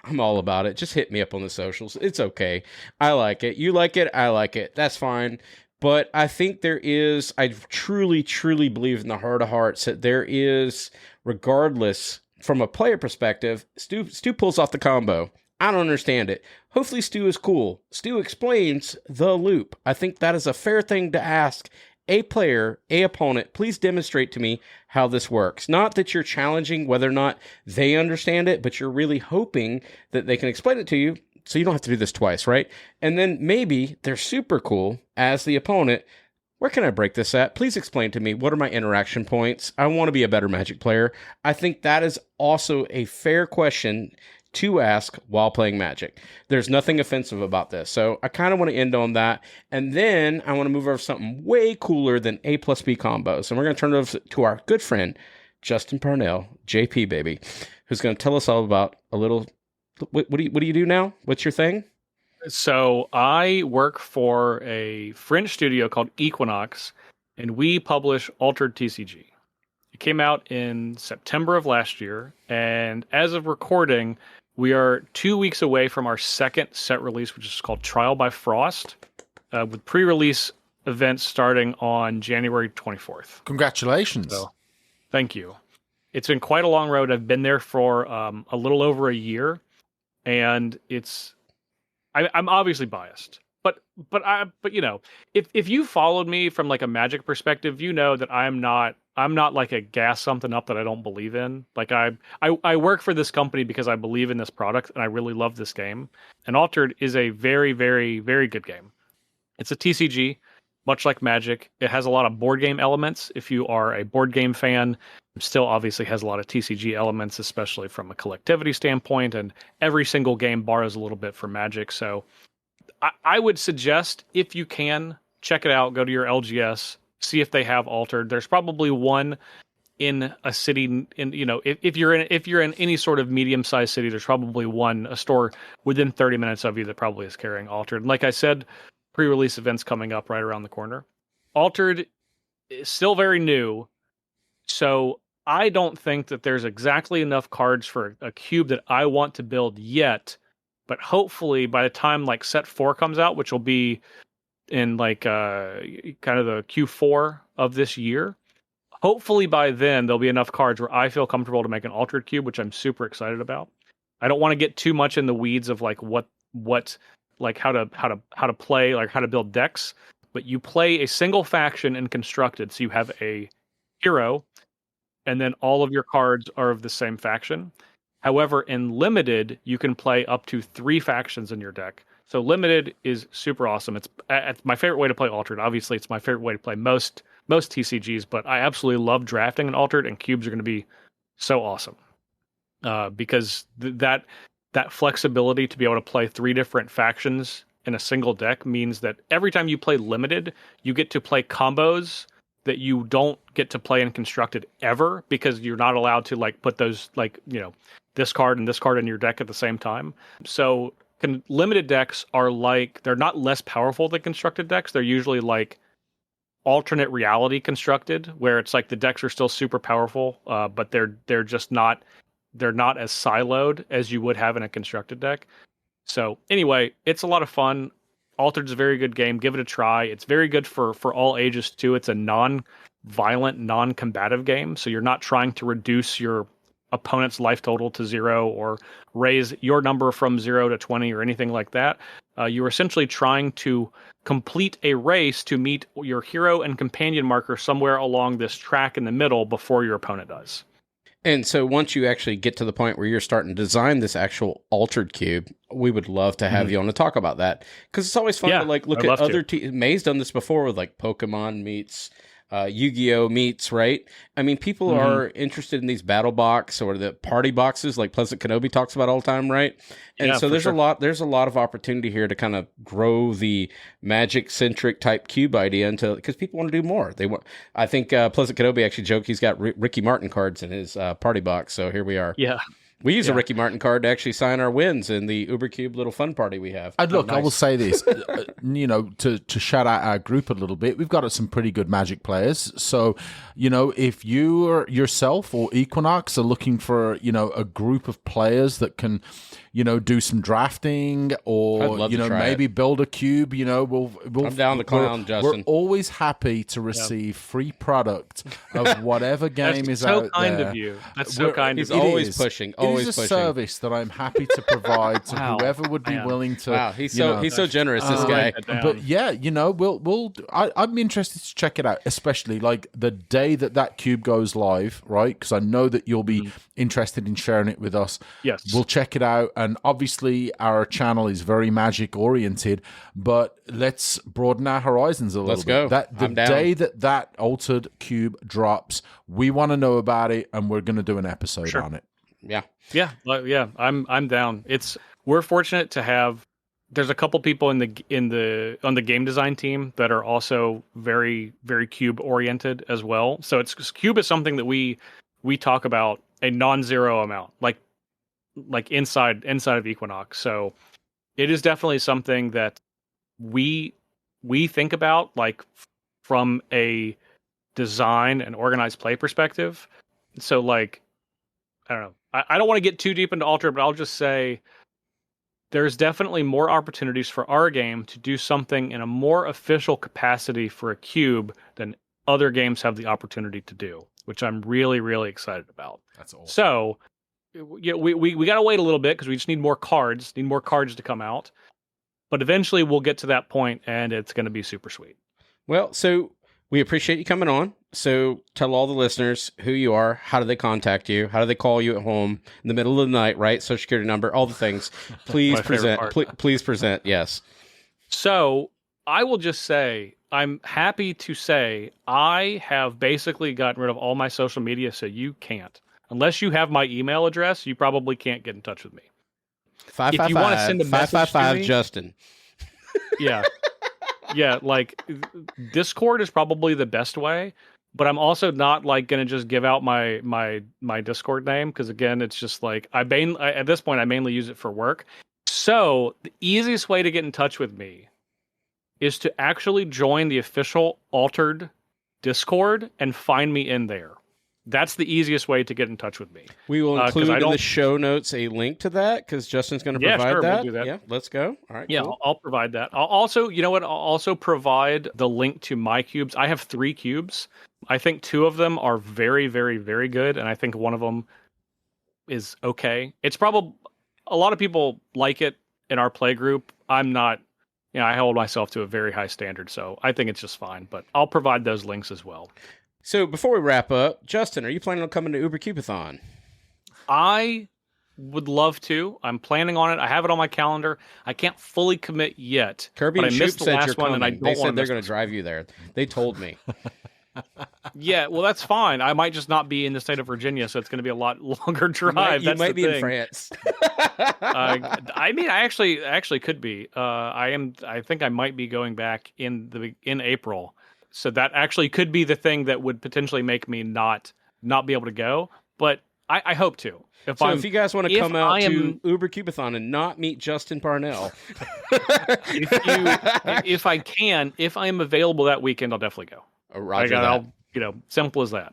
I'm all about it. Just hit me up on the socials. It's okay. I like it. You like it. I like it. That's fine. But I think I truly, truly believe in the heart of hearts that there is, regardless, from a player perspective, Stu pulls off the combo. I don't understand it. Hopefully Stu is cool. Stu explains the loop. I think that is a fair thing to ask a player, a opponent. Please demonstrate to me how this works. Not that you're challenging whether or not they understand it, but you're really hoping that they can explain it to you so you don't have to do this twice, right? And then maybe they're super cool as the opponent. Where can I break this at? Please explain to me, what are my interaction points? I want to be a better Magic player. I think that is also a fair question to ask while playing Magic. There's nothing offensive about this. So I kind of want to end on that. And then I want to move over to something way cooler than A+B combos. And we're going to turn it over to our good friend, Justin Parnell, JP baby, who's going to tell us all about a little, what do you do now? What's your thing? So I work for a French studio called Equinox, and we publish Altered TCG. It came out in September of last year, and as of recording, we are 2 weeks away from our second set release, which is called Trial by Frost, with pre-release events starting on January 24th. Congratulations. So, thank you. It's been quite a long road. I've been there for a little over a year, and I'm obviously biased. But you know, if you followed me from like a Magic perspective, you know that I'm not like a gas something up that I don't believe in. Like I work for this company because I believe in this product and I really love this game. And Altered is a very, very, very good game. It's a TCG, much like Magic. It has a lot of board game elements. If you are a board game fan, it still obviously has a lot of TCG elements, especially from a collectivity standpoint. And every single game borrows a little bit from Magic. So I would suggest, if you can, check it out. Go to your LGS, see if they have Altered. There's probably one in a city. If you're in any sort of medium-sized city, there's probably a store within 30 minutes of you that probably is carrying Altered. And like I said, pre-release events coming up right around the corner. Altered is still very new, so I don't think that there's exactly enough cards for a cube that I want to build yet. But hopefully by the time like set 4 comes out, which will be in like kind of the Q4 of this year, hopefully by then there'll be enough cards where I feel comfortable to make an Altered cube, which I'm super excited about. I don't want to get too much in the weeds of like what like how to play, like how to build decks, but you play a single faction in Constructed, so you have a hero, and then all of your cards are of the same faction. However, in Limited, you can play up to 3 factions in your deck. So Limited is super awesome. It's my favorite way to play Altered. Obviously, it's my favorite way to play most TCGs, but I absolutely love drafting an Altered, and cubes are going to be so awesome. Because that flexibility to be able to play 3 different factions in a single deck means that every time you play Limited, you get to play combos that you don't get to play in Constructed ever, because you're not allowed to like put those, like, you know, this card and this card in your deck at the same time. So Limited decks are like, they're not less powerful than Constructed decks. They're usually like alternate reality Constructed, where it's like the decks are still super powerful, but they're just not they're not as siloed as you would have in a constructed deck. So anyway, it's a lot of fun. Altered's a very good game. Give it a try. It's very good for all ages too. It's a non-violent, non-combative game, so you're not trying to reduce your opponent's life total to 0 or raise your number from 0 to 20 or anything like that. You're essentially trying to complete a race to meet your hero and companion marker somewhere along this track in the middle before your opponent does. And so once you actually get to the point where you're starting to design this actual altered cube, we would love to have you on to talk about that. Because it's always fun to like look at other May's done this before with like Pokemon meets Yu-Gi-Oh meets, right? I mean, people are interested in these battle box or the party boxes like Pleasant Kenobi talks about all the time, right? And so there's a lot of opportunity here to kind of grow the magic centric type cube idea into, because people want to do more. They want. I think Pleasant Kenobi actually joked he's got Ricky Martin cards in his party box. So here we are. Yeah. We use a Ricky Martin card to actually sign our wins in the UberCube little fun party we have. And look, nice. I will say this, to shout out our group a little bit, we've got some pretty good Magic players. So, if you yourself or Equinox are looking for, a group of players that can, do some drafting or, maybe build a cube, we'll I'm down to clown, Justin. We're always happy to receive free product of whatever game is out there. That's so kind of you. That's so kind of you. He's always pushing. It is a service that I'm happy to provide to whoever would be willing to. Wow, he's so generous, this guy. But yeah, I'm interested to check it out, especially like the day that cube goes live, right? Because I know that you'll be interested in sharing it with us. Yes, we'll check it out, and obviously our channel is very Magic oriented, but let's broaden our horizons a little bit. Let's go. The day that altered cube drops, we want to know about it, and we're going to do an episode on it. Yeah. I'm down. We're fortunate to have. There's a couple people on the game design team that are also very, very cube oriented as well. So cube is something that we talk about a non-zero amount, like inside of Equinox. So it is definitely something that we think about like from a design and organized play perspective. So like, I don't know. I don't want to get too deep into Altered, but I'll just say there's definitely more opportunities for our game to do something in a more official capacity for a cube than other games have the opportunity to do, which I'm really, really excited about. That's awesome. So we got to wait a little bit because we just need more cards to come out. But eventually we'll get to that point, and it's going to be super sweet. Well, so we appreciate you coming on. So tell all the listeners who you are. How do they contact you? How do they call you at home in the middle of the night, right? Social security number, all the things. Please present. Please present. Yes. So I will just say, I'm happy to say I have basically gotten rid of all my social media, so you can't. Unless you have my email address, you probably can't get in touch with me. 555, if you want to send a message 555 to me, Justin. Yeah. Yeah, like Discord is probably the best way, but I'm also not like going to just give out my Discord name because again, it's just like at this point I mainly use it for work. So the easiest way to get in touch with me is to actually join the official Altered Discord and find me in there. That's the easiest way to get in touch with me. We will include in the show notes a link to that because Justin's going to provide that. We'll do that. Yeah, let's go. All right. Yeah, cool. I'll provide that. I'll also provide the link to my cubes. I have 3 cubes. I think 2 of them are very, very, very good, and I think one of them is okay. It's probably a lot of people like it in our play group. I'm not. I hold myself to a very high standard, so I think it's just fine. But I'll provide those links as well. So before we wrap up, Justin, are you planning on coming to UberCubeathon? I would love to. I'm planning on it. I have it on my calendar. I can't fully commit yet. Kirby and I missed Shoop the said last you're one, coming. and I don't They said want they're going to drive you there. They told me. Yeah, well, that's fine. I might just not be in the state of Virginia, so it's going to be a lot longer drive. You might be in France. I mean, I actually could be. I think I might be going back in April. So that actually could be the thing that would potentially make me not be able to go. But I hope to. If you guys want to come out to UberCubeathon and not meet Justin Parnell. if I am available that weekend, I'll definitely go. Roger that. Simple as that.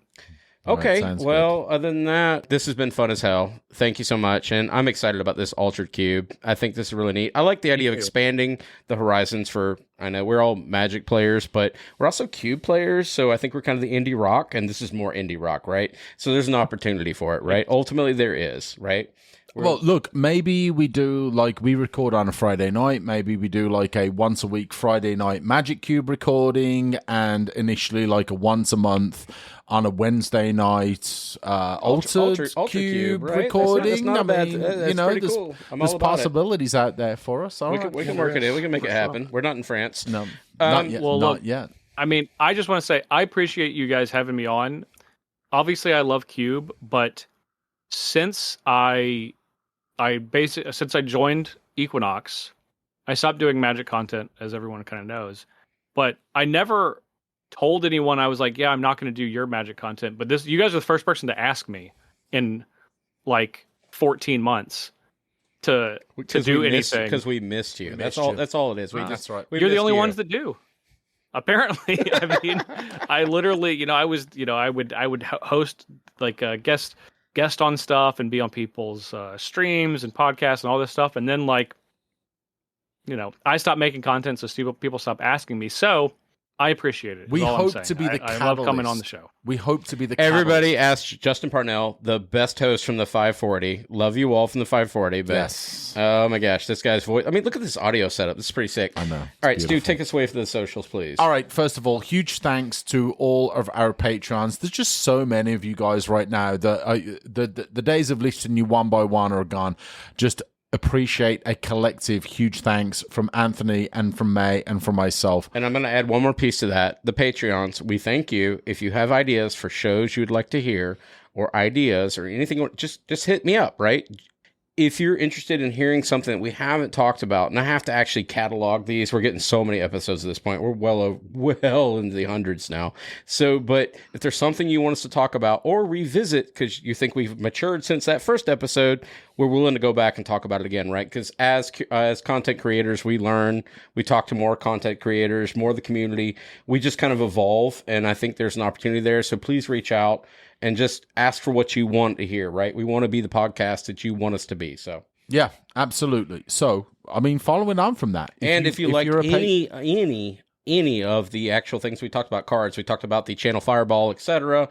Okay, sounds well, other than that, this has been fun as hell. Thank you so much, and I'm excited about this Altered Cube. I think this is really neat. I like the idea of expanding the horizons for, I know we're all Magic players, but we're also Cube players, so I think we're kind of the indie rock, and this is more indie rock, right? So there's an opportunity for it, right? Ultimately, there is, right? Well, look, maybe we do, like, we record on a Friday night. Maybe we do, like, a once-a-week Friday night Magic Cube recording, and initially, like, a once-a-month on a Wednesday night Altered Cube right? recording. That's not bad. That's you know, pretty cool. There's possibilities out there for us. We can work it in. We can make it happen. Sure. We're not in France. No, not yet. Well, not yet. I mean, I just want to say I appreciate you guys having me on. Obviously, I love Cube, but since I joined Equinox, I stopped doing Magic content, as everyone kind of knows. But I never told anyone. I was like, yeah, I'm not going to do your Magic content. But you guys are the first person to ask me in like 14 months to do anything. Because we missed you. That's all it is. That's right. You're the only ones that do. Apparently, I mean, I literally, I would host like a guest on stuff and be on people's streams and podcasts and all this stuff, and then like, I stopped making content, so people stopped asking me. So I appreciate it. We hope to be the catalyst. I love coming on the show. We hope to be the catalyst. Everybody asked Justin Parnell, the best host from the 540. Love you all from the 540. But, yes. Oh my gosh, this guy's voice. I mean, look at this audio setup. This is pretty sick. I know. All right, Stu, take us away for the socials, please. All right. First of all, huge thanks to all of our Patreons. There's just so many of you guys right now. The days of listing you one by one are gone. Just appreciate a collective huge thanks from Anthony and from May and from myself. And I'm going to add one more piece to that. The Patreons, we thank you. If you have ideas for shows you'd like to hear or ideas or anything, just hit me up, right? If you're interested in hearing something that we haven't talked about, and I have to actually catalog these, we're getting so many episodes at this point. We're well into the hundreds now. So, but if there's something you want us to talk about or revisit because you think we've matured since that first episode, we're willing to go back and talk about it again, right? Because as content creators, we learn, we talk to more content creators, more of the community. We just kind of evolve, and I think there's an opportunity there. So please reach out and just ask for what you want to hear, right? We want to be the podcast that you want us to be. So yeah, absolutely. So I mean, following on from that, if you like any of the actual things we talked about, cards, we talked about the channel Fireball, etc.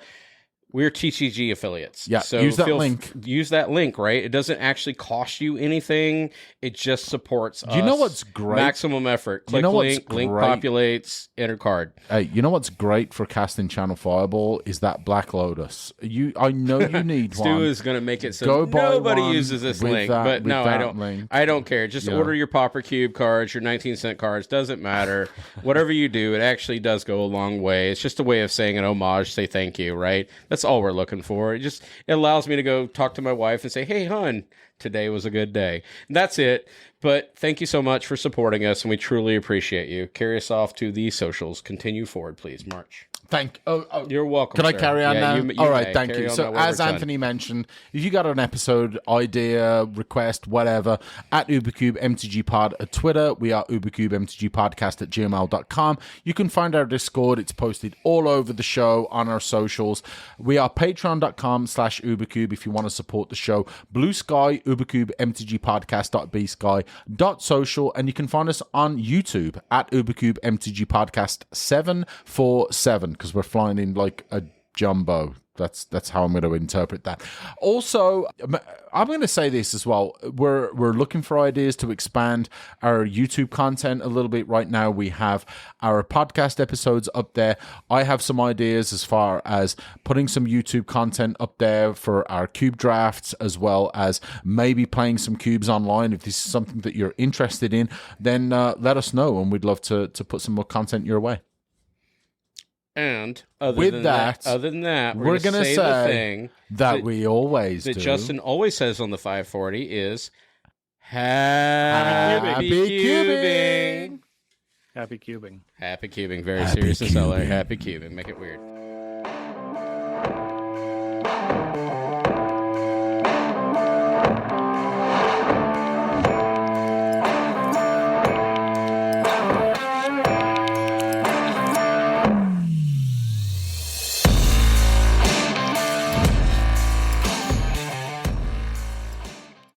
We're TCG affiliates. Yeah, so use that link. Use that link, right? It doesn't actually cost you anything. It just supports us. You know what's great? Maximum effort. Click link populates, enter card. Hey, you know what's great for casting Channel Fireball is that Black Lotus. I know you need one. Stu is going to make it so nobody uses this link. But no, I don't. Link. I don't care. Just order your Pauper Cube cards, your 19-cent cards. Doesn't matter. Whatever you do, it actually does go a long way. It's just a way of saying an homage, say thank you, right? That's all we're looking for. It allows me to go talk to my wife and say, hey, hon, today was a good day. And that's it. But thank you so much for supporting us, and we truly appreciate you. Carry us off to the socials. Continue forward, please. March. You're welcome. Can I carry on now? All right, thank you. So as Anthony mentioned, if you got an episode idea, request, whatever, at UberCube MTG Pod at Twitter, we are UberCube MTG Podcast at gmail.com. You can find our Discord. It's posted all over the show on our socials. We are patreon.com/UberCube if you want to support the show. Bluesky, UberCube MTG Podcast.bsky.social, and you can find us on YouTube at UberCube MTG Podcast 747. Because we're flying in like a jumbo. That's how I'm going to interpret that. Also, I'm going to say this as well. We're looking for ideas to expand our YouTube content a little bit. Right now, we have our podcast episodes up there. I have some ideas as far as putting some YouTube content up there for our cube drafts, as well as maybe playing some cubes online. If this is something that you're interested in, then let us know, and we'd love to put some more content your way. And other than that, we're going to say the thing that we always do. That Justin always says on the 540 is Happy cubing. Happy cubing. Happy cubing. Very serious and so happy cubing. Make it weird.